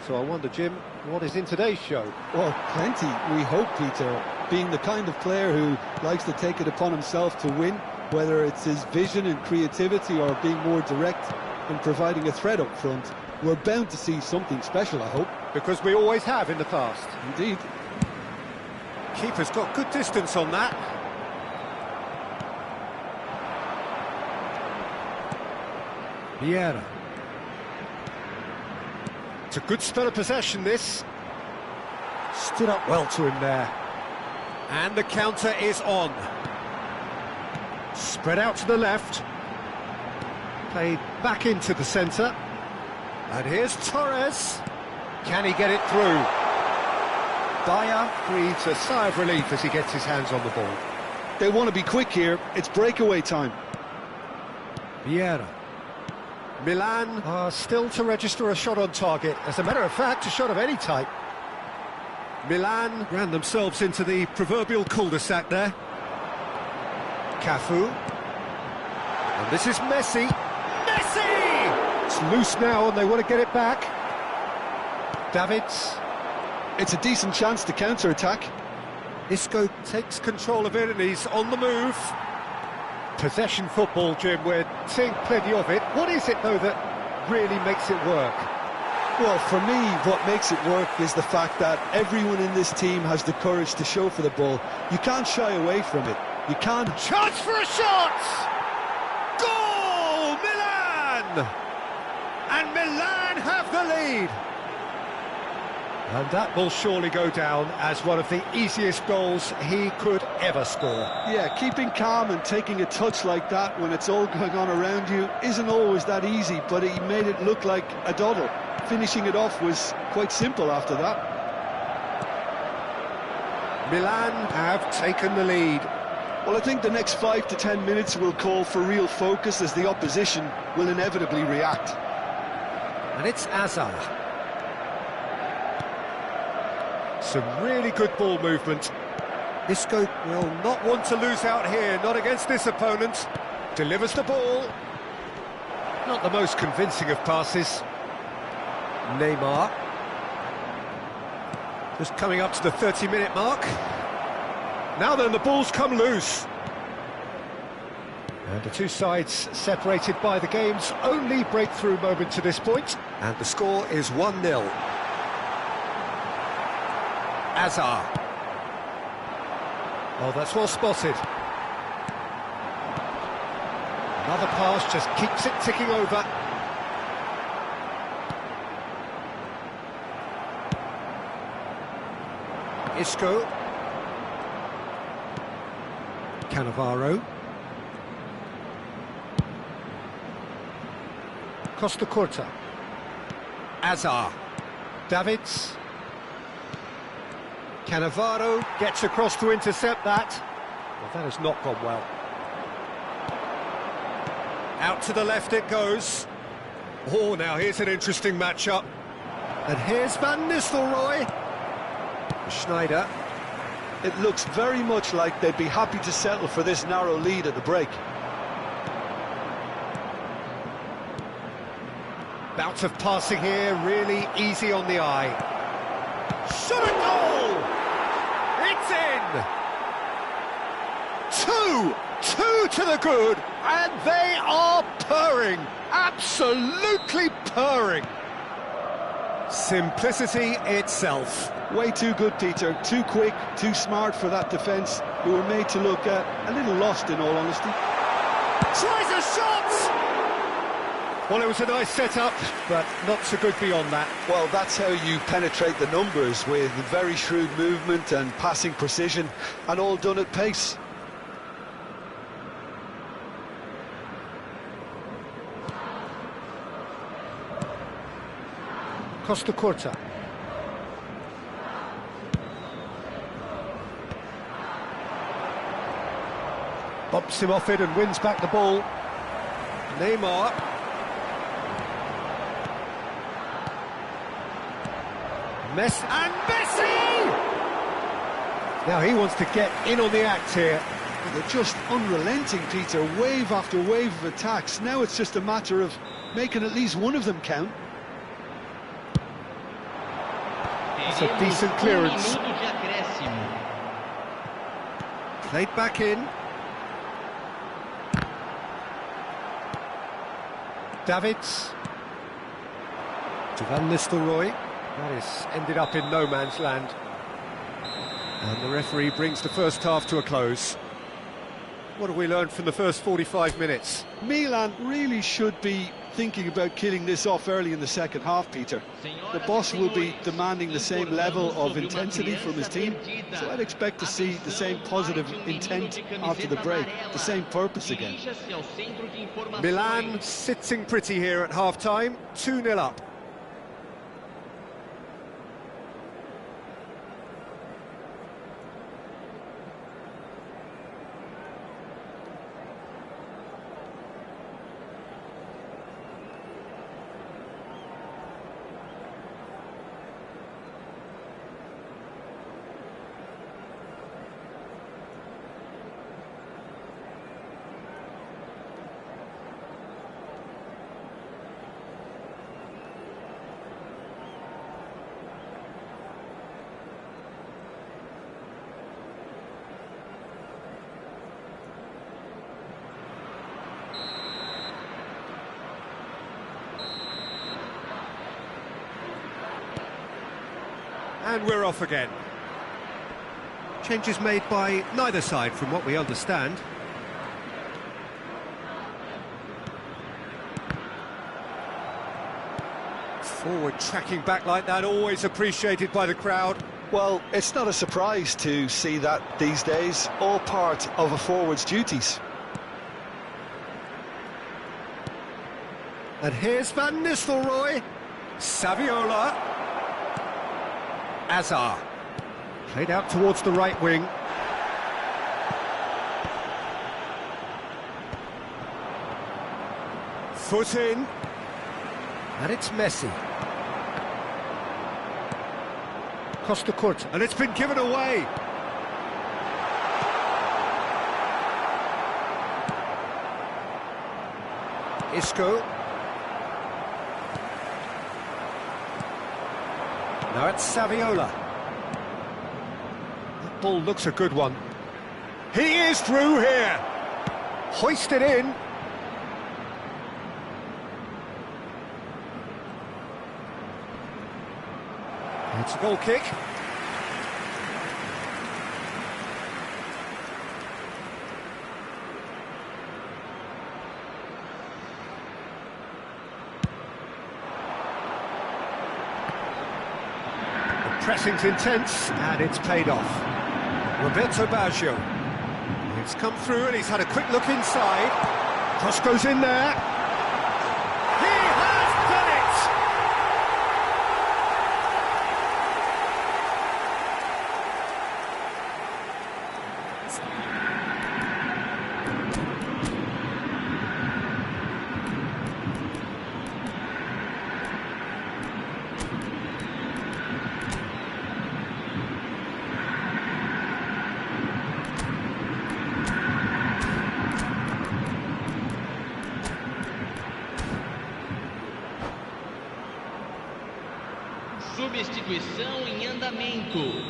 So I wonder, Jim, what is in today's show? Well, plenty, we hope, Peter. Being the kind of player who likes to take it upon himself to win, whether it's his vision and creativity or being more direct in providing a threat up front, we're bound to see something special, I hope. Because we always have in the past. Indeed. Keeper's got good distance on that. Vieira. It's a good spell of possession, this. Stood up well to him there. And the counter is on. Spread out to the left. Played back into the centre. And here's Torres. Can he get it through? Bayer breathes a sigh of relief as he gets his hands on the ball. They want to be quick here. It's breakaway time. Vieira. Milan are still to register a shot on target. As a matter of fact, a shot of any type. Milan ran themselves into the proverbial cul-de-sac there. Cafu. And this is Messi. Messi! It's loose now and they want to get it back. Davids. It's a decent chance to counter-attack. Isco takes control of it and he's on the move. Possession football, Jim, we're seeing plenty of it. What is it, though, that really makes it work? Well, for me, what makes it work is the fact that everyone in this team has the courage to show for the ball. You can't shy away from it. You can't... Chance for a shot! Goal! Milan! And Milan have the lead! And that will surely go down as one of the easiest goals he could ever score. Yeah, keeping calm and taking a touch like that when it's all going on around you isn't always that easy, but he made it look like a doddle. Finishing it off was quite simple after that. Milan have taken the lead. Well, I think the next 5 to 10 minutes will call for real focus as the opposition will inevitably react. And it's Hazard. Some really good ball movement. Isco will not want to lose out here, not against this opponent. Delivers the ball. Not the most convincing of passes. Neymar. Just coming up to the 30-minute mark. Now then, the ball's come loose. And the two sides separated by the game's only breakthrough moment to this point. And the score is 1-0. Hazard. Oh, that's well spotted. Another pass just keeps it ticking over. Isco. Cannavaro. Costa Curta. Hazard. Davids. Cannavaro gets across to intercept that. Well, that has not gone well. Out to the left it goes. Oh, now here's an interesting matchup. And here's Van Nistelrooy. Schneider. It looks very much like they'd be happy to settle for this narrow lead at the break. Bout of passing here, really easy on the eye. Shot a goal! It's in! Two to the good, and they are purring, absolutely purring. Simplicity itself. Way too good, Peter. Too quick, too smart for that defence, who were made to look a little lost, in all honesty. Tries a shot! Well, it was a nice setup, but not so good beyond that. Well, that's how you penetrate the numbers, with very shrewd movement and passing precision, and all done at pace. Costa Corta. Bumps him off it and wins back the ball. Neymar. Messi! Now he wants to get in on the act here. They're just unrelenting, Peter. Wave after wave of attacks. Now it's just a matter of making at least one of them count. It's a decent clearance. Played back in. Davids. To Van Nistelrooy. That is ended up in no man's land. And the referee brings the first half to a close. What have we learned from the first 45 minutes? Milan really should be thinking about killing this off early in the second half, Peter. The boss will be demanding the same level of intensity from his team, so I'd expect to see the same positive intent after the break, the same purpose again. Milan sitting pretty here at half-time, 2-0 up. And we're off again. Changes made by neither side from what we understand. Forward tracking back like that, always appreciated by the crowd. Well, it's not a surprise to see that these days, all part of a forward's duties. And here's Van Nistelrooy. Saviola. Azar. Played out towards the right wing. Foot in. And it's Messi. Costa Corta. And it's been given away. Isco. Now it's Saviola. That ball looks a good one. He is through here. Hoisted in. It's a goal kick. Pressing's intense, and it's paid off. Roberto Baggio. It's come through, and he's had a quick look inside. Cross goes in there. He has done Substituição em andamento.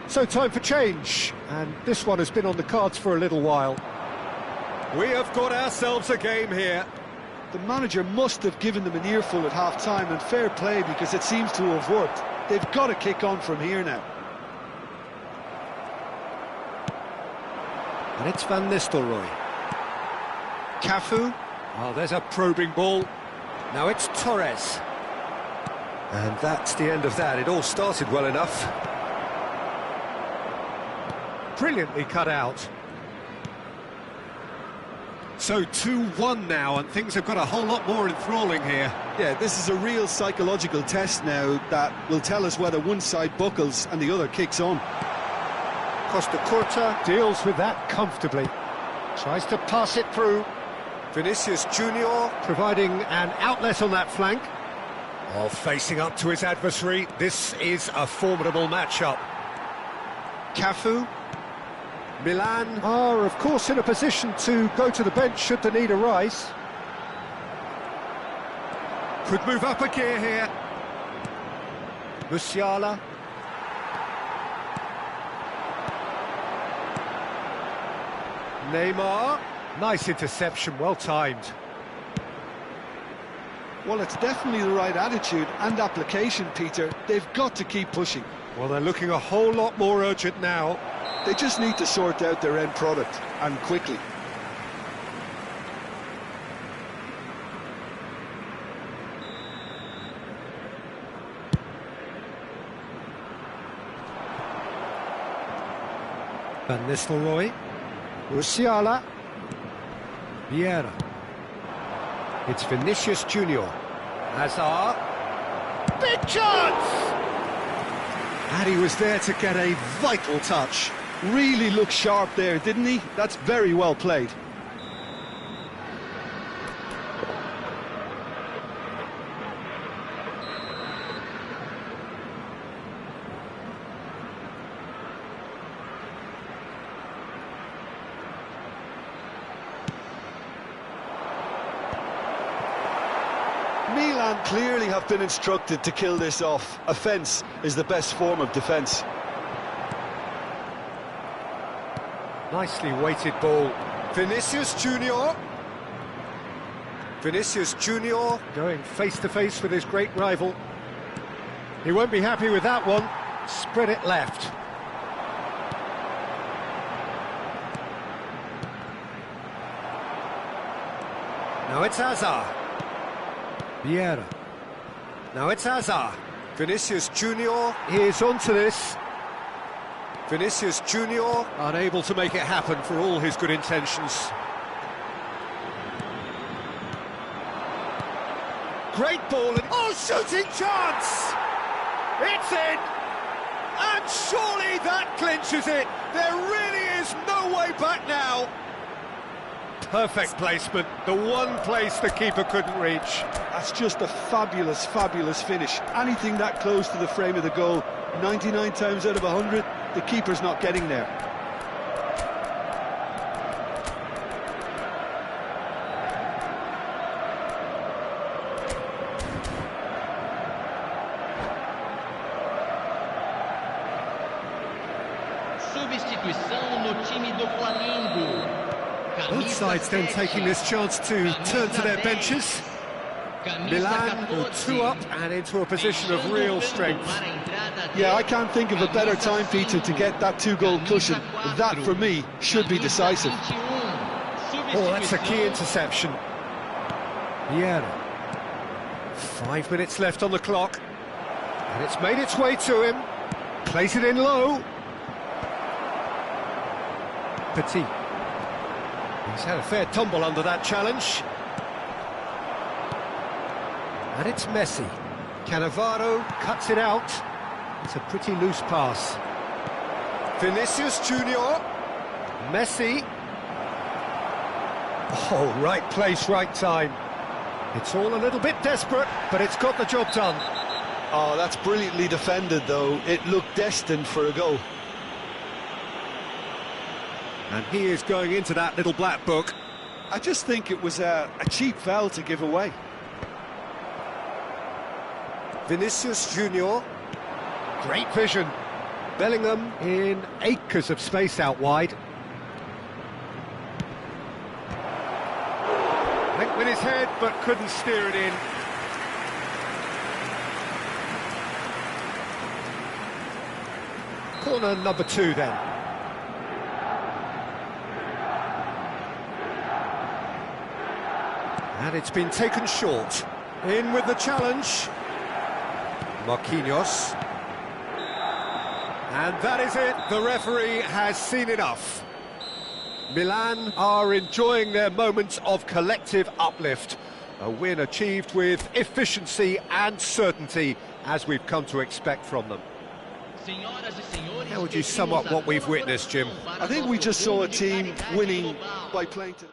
So time for change, and this one has been on the cards for a little while. We have got ourselves a game here. The manager must have given them an earful at half-time, and fair play, because it seems to have worked. They've got to kick on from here now. And it's Van Nistelrooy. Cafu. Oh, there's a probing ball. Now it's Torres. And that's the end of that. It all started well enough. Brilliantly cut out. So 2-1 now, and things have got a whole lot more enthralling here. Yeah, this is a real psychological test now that will tell us whether one side buckles and the other kicks on. Costa Curta deals with that comfortably. Tries to pass it through. Vinicius Junior providing an outlet on that flank. While facing up to his adversary, this is a formidable matchup. Cafu. Milan are, of course, in a position to go to the bench should the need arise. Could move up a gear here. Musiala. Neymar. Nice interception, well timed. Well, it's definitely the right attitude and application, Peter. They've got to keep pushing. Well, they're looking a whole lot more urgent now. They just need to sort out their end product, and quickly. Van Nistelrooy. Musiala. Vieira. It's Vinicius Junior. Hazard. Big chance! And he was there to get a vital touch. Really looked sharp there, didn't he? That's very well played. Milan clearly have been instructed to kill this off. Offence is the best form of defence. Nicely weighted ball. Vinicius Junior. Vinicius Junior going face-to-face with his great rival. He won't be happy with that one. Spread it left. Now it's Hazard. Vieira. Now it's Hazard. Vinicius Junior is onto this. Vinicius Junior unable to make it happen for all his good intentions. Great ball and oh, shooting chance! It's in! And surely that clinches it! There really is no way back now! Perfect placement, the one place the keeper couldn't reach. That's just a fabulous, fabulous finish. Anything that close to the frame of the goal, 99 times out of 100, the keeper's not getting there. Substituição no time do Flamengo. Both sides then taking this chance to turn to their benches. Milan will 2 up and into a position of real strength. Yeah, I can't think of a better time, Peter, to get that 2-goal cushion. That, for me, should be decisive. Oh, that's a key interception. Vieira. 5 minutes left on the clock. And it's made its way to him. Plays it in low. Petit. He's had a fair tumble under that challenge. And it's Messi. Cannavaro cuts it out. It's a pretty loose pass. Vinicius Junior. Messi. Oh, right place, right time. It's all a little bit desperate, but it's got the job done. Oh, that's brilliantly defended, though. It looked destined for a goal. And he is going into that little black book. I just think it was a cheap foul to give away. Vinicius Junior. Great vision. Bellingham in acres of space out wide. Went with his head, but couldn't steer it in. Corner number 2 then. And it's been taken short. In with the challenge. Marquinhos. And that is it. The referee has seen enough. Milan are enjoying their moments of collective uplift. A win achieved with efficiency and certainty, as we've come to expect from them. How would you sum up what we've witnessed, Jim? I think we just saw a team winning by playing to...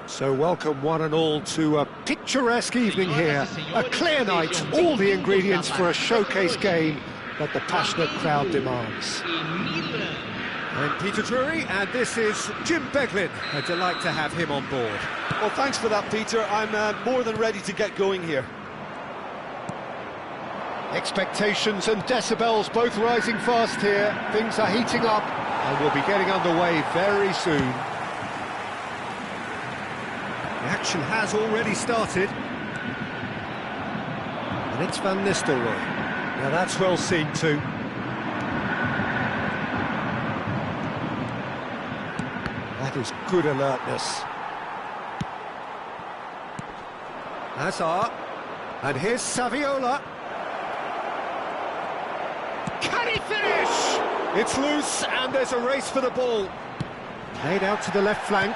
So welcome one and all to a picturesque evening here. A clear night, all the ingredients for a showcase game that the passionate crowd demands. I'm Peter Drury, and this is Jim Beglin. A delight to have him on board. Well, thanks for that, Peter. I'm more than ready to get going here. Expectations and decibels both rising fast here. Things are heating up, and we'll be getting underway very soon. The action has already started. And it's Van Nistelrooy. Now that's well seen too. That is good alertness. Hazard. And here's Saviola. Can he finish? It's loose and there's a race for the ball. Played out to the left flank.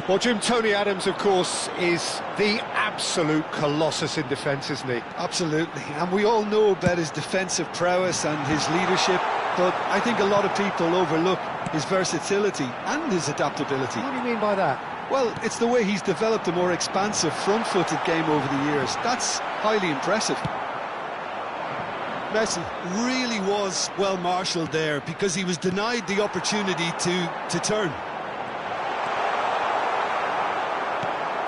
Well, Jim, Tony Adams, of course, is the absolute colossus in defence, isn't he? Absolutely, and we all know about his defensive prowess and his leadership, but I think a lot of people overlook his versatility and his adaptability. What do you mean by that? Well, it's the way he's developed a more expansive front-footed game over the years. That's highly impressive. Messi really was well marshalled there because he was denied the opportunity to turn.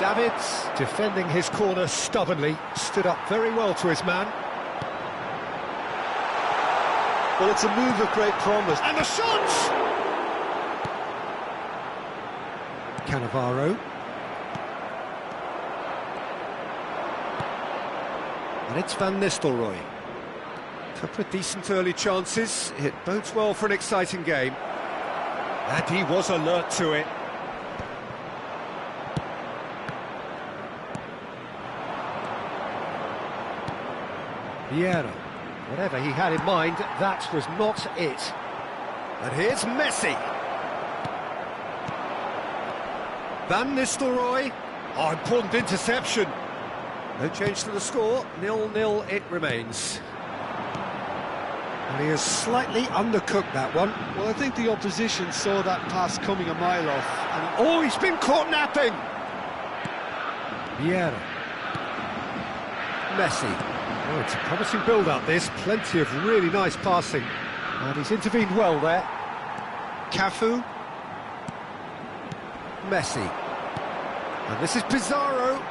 Davids, defending his corner stubbornly, stood up very well to his man. Well, it's a move of great promise. And the shot! Cannavaro. And it's Van Nistelrooy. Couple of decent early chances. It bodes well for an exciting game. And he was alert to it. Vieira. Whatever he had in mind, that was not it. And here's Messi. Van Nistelrooy. Oh, important interception. No change to the score. 0-0 it remains. And he has slightly undercooked that one. Well, I think the opposition saw that pass coming a mile off. And oh, he's been caught napping. Vieira. Messi. Oh, it's a promising build-up, this. Plenty of really nice passing. And he's intervened well there. Cafu. Messi. And this is Pizarro.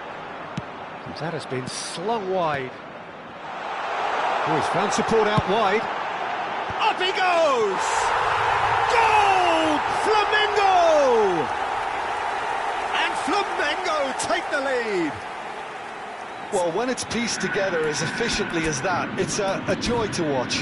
And that has been slung wide. Oh, he's found support out wide. Up he goes! Goal! Flamengo! And Flamengo take the lead. well, when it's pieced together as efficiently as that, it's a joy to watch.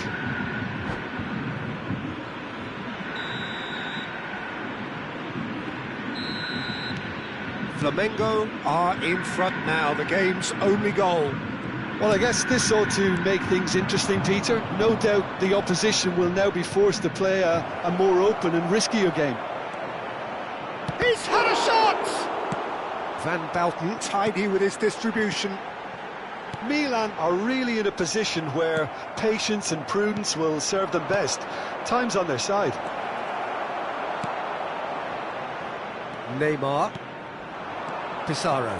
Flamengo are in front now, the game's only goal. Well, I guess this ought to make things interesting, Peter. No doubt the opposition will now be forced to play a more open and riskier game. He's had a shot! Van Bouten tidy with his distribution. Milan are really in a position where patience and prudence will serve them best. Time's on their side. Neymar. Pizarro.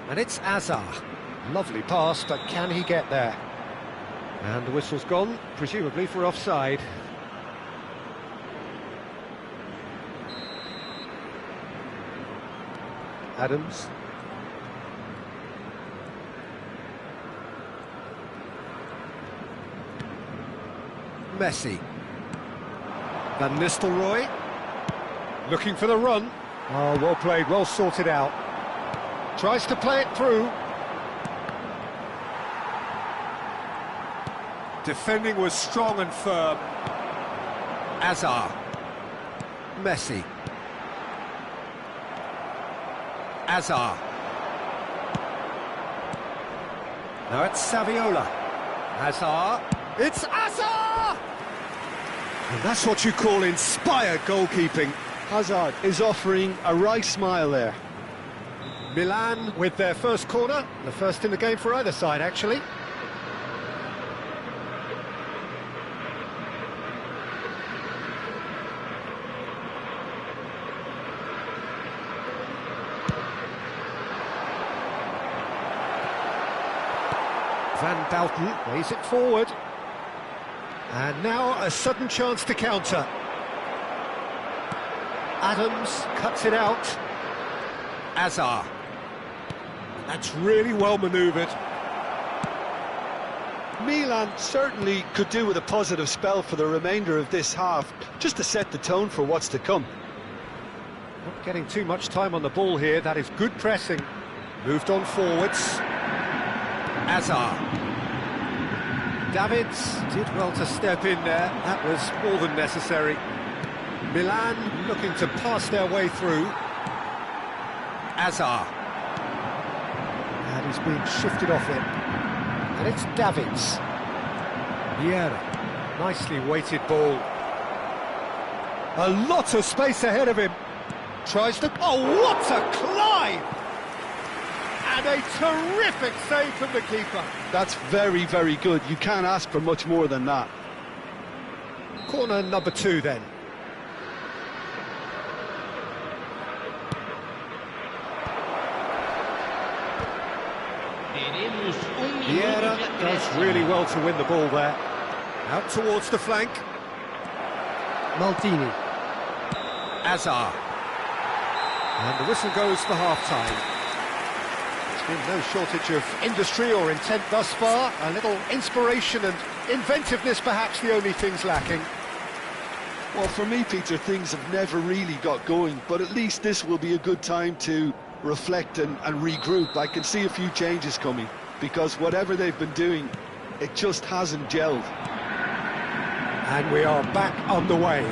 And it's Azar. Lovely pass, but can he get there? And the whistle's gone, presumably for offside. Adams. Messi. Van Nistelrooy. Looking for the run. Oh, well played, well sorted out. Tries to play it through. Defending was strong and firm. Azar. Messi. Azar. Now it's Saviola. Azar. It's Azar! And that's what you call inspired goalkeeping. Hazard is offering a wry smile there. Milan with their first corner, the first in the game for either side, actually. Van Bouten plays it forward. And now a sudden chance to counter. Adams cuts it out. Azar. That's really well manoeuvred. Milan certainly could do with a positive spell for the remainder of this half, just to set the tone for what's to come. Not getting too much time on the ball here, that is good pressing. Moved on forwards. Azar. Davids did well to step in there, that was more than necessary. Milan looking to pass their way through. Azar. And he's being shifted off it. And it's Davids. Vieira. Nicely weighted ball. A lot of space ahead of him. Tries to... Oh, what a climb! And a terrific save from the keeper. That's very, very good. You can't ask for much more than that. Corner number 2 then. Vieira does really well to win the ball there. Out towards the flank. Maldini. Azar. And the whistle goes for half-time. There's been no shortage of industry or intent thus far. A little inspiration and inventiveness perhaps the only things lacking. Well, for me, Peter, things have never really got going, but at least this will be a good time to reflect and regroup. I can see a few changes coming, because whatever they've been doing, it just hasn't gelled. And we are back on the way.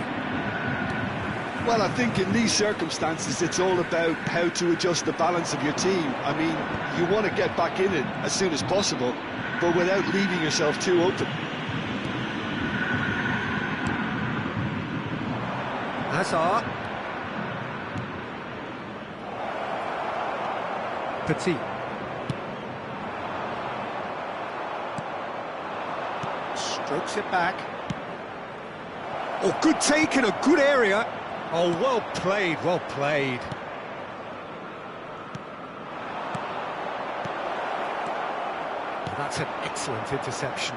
Well, I think in these circumstances, it's all about how to adjust the balance of your team. I mean, you want to get back in it as soon as possible, but without leaving yourself too open. Hazard. Petit. Strokes it back. Oh, good take in a good area. Oh, well played, well played. That's an excellent interception.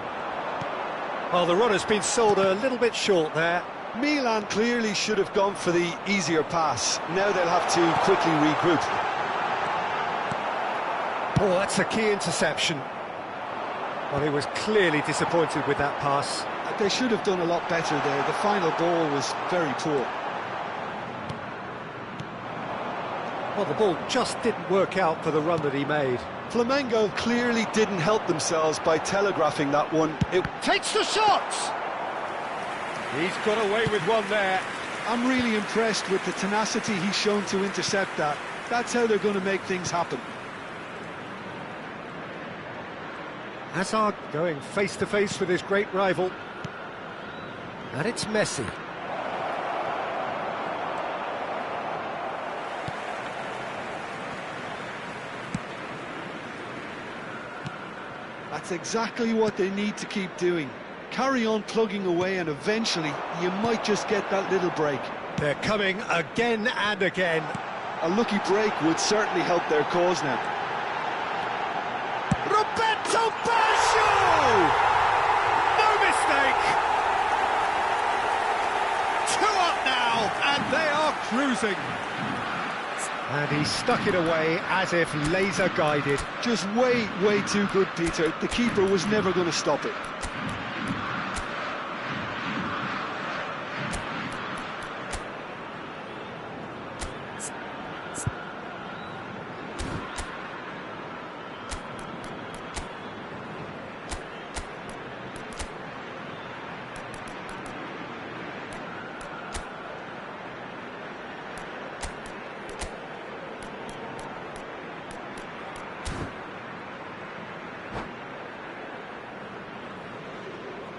Well, the runner's been sold a little bit short there. Milan clearly should have gone for the easier pass. Now they'll have to quickly regroup. Oh, that's a key interception. Well, he was clearly disappointed with that pass. They should have done a lot better there. The final ball was very poor. Well, the ball just didn't work out for the run that he made. Flamengo clearly didn't help themselves by telegraphing that one. It takes the shot! He's got away with one there. I'm really impressed with the tenacity he's shown to intercept that. That's how they're going to make things happen. Hazard going face-to-face with his great rival. And it's Messi. That's exactly what they need to keep doing. Carry on plugging away and eventually you might just get that little break. They're coming again and again. A lucky break would certainly help their cause now. Roberto Baggio! No mistake! 2 up now, and they are cruising. And he stuck it away as if laser-guided. Just way, way too good, Peter. The keeper was never going to stop it.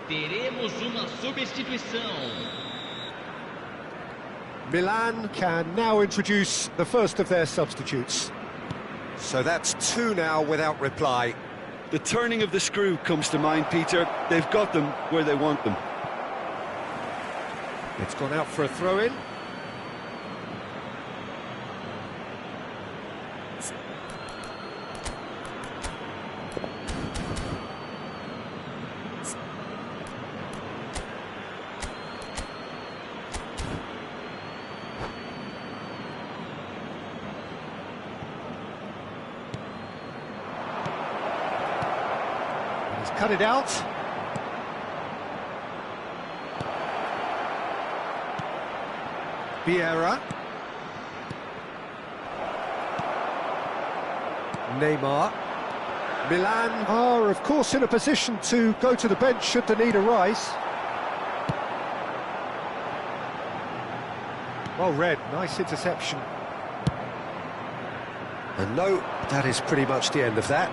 Teremos uma substituição. Milan can now introduce the first of their substitutes. So that's 2 now without reply. The turning of the screw comes to mind, Peter. They've got them where they want them. It's gone out for a throw-in. Cut it out. Vieira. Neymar. Milan are, of course, in a position to go to the bench should the need arise. Well read, nice interception. And no, that is pretty much the end of that.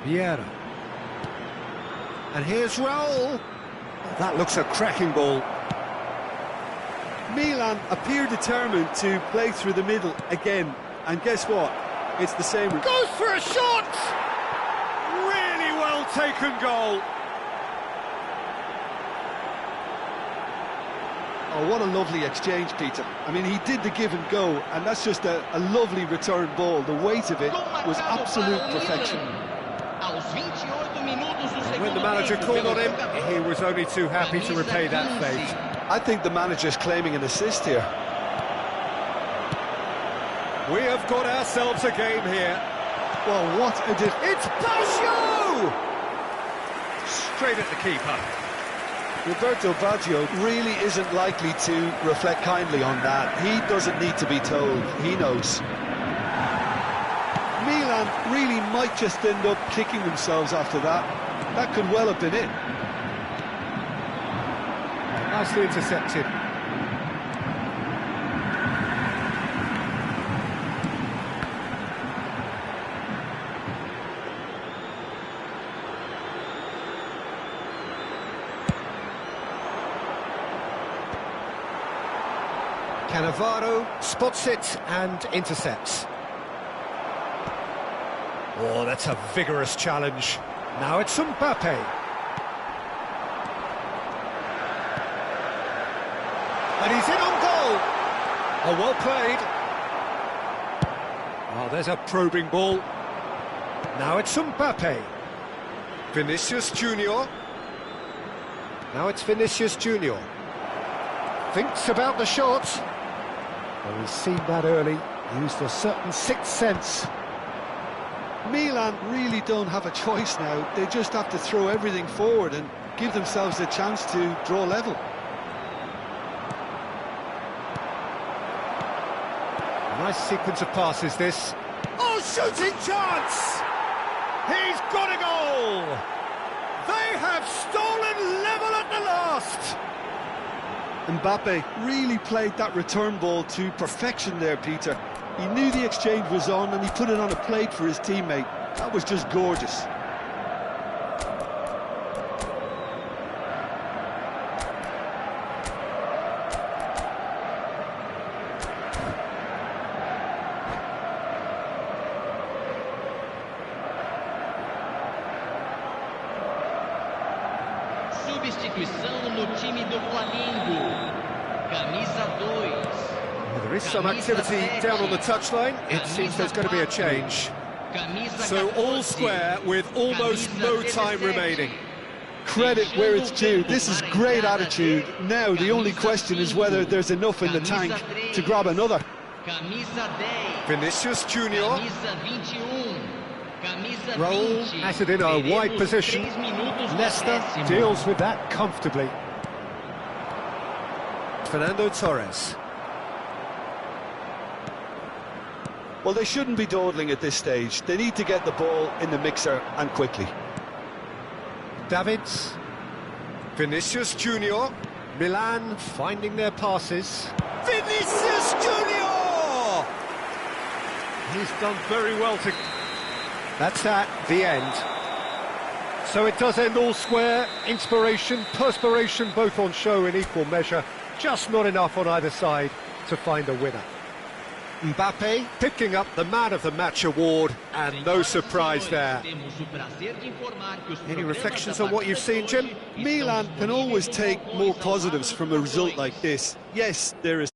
Vieira. And here's Raul. That looks a cracking ball. Milan appear determined to play through the middle again, and guess what? It's the same. Goes for a shot! Really well taken goal. Oh, what a lovely exchange, Peter. I mean, he did the give and go, and that's just a lovely return ball. The weight of it was absolute perfection. When the manager called on him, he was only too happy to repay that fate. I think the manager's claiming an assist here. We have got ourselves a game here. Well, what a It's Baggio! Straight at the keeper. Roberto Baggio really isn't likely to reflect kindly on that. He doesn't need to be told, he knows. Milan really might just end up kicking themselves after that. That could well have been it. Nicely intercepted. Cannavaro spots it and intercepts. Oh, that's a vigorous challenge. Now it's Mbappe. And he's in on goal. Oh, well played. Oh, there's a probing ball. Now it's Mbappe. Vinicius Junior. Now it's Vinicius Junior. Thinks about the shot. Well, he's seen that early, used a certain sixth sense. Milan really don't have a choice now. They just have to throw everything forward and give themselves a chance to draw level. A nice sequence of passes, this. Oh, shooting chance! He's got a goal! They have stolen level at the last! Mbappe really played that return ball to perfection there, Peter. He knew the exchange was on and he put it on a plate for his teammate. That was just gorgeous. Substituição no time do Flamengo. Camisa 2. There is some activity down on the touchline. It seems there's going to be a change. So all square with almost no time remaining. Credit where it's due. This is great attitude. Now the only question is whether there's enough in the tank to grab another. Vinicius Junior. Raul has it in a wide position. Leicester deals with that comfortably. Fernando Torres. Well, they shouldn't be dawdling at this stage. They need to get the ball in the mixer and quickly. Davids. Vinicius Junior. Milan finding their passes. Vinicius Junior! He's done very well to... That's that, the end. So it does end all square. Inspiration, perspiration, both on show in equal measure. Just not enough on either side to find a winner. Mbappe picking up the Man of the Match award, and no surprise there. Any reflections on what you've seen, Jim? Milan can always take more positives from a result like this. Yes, there is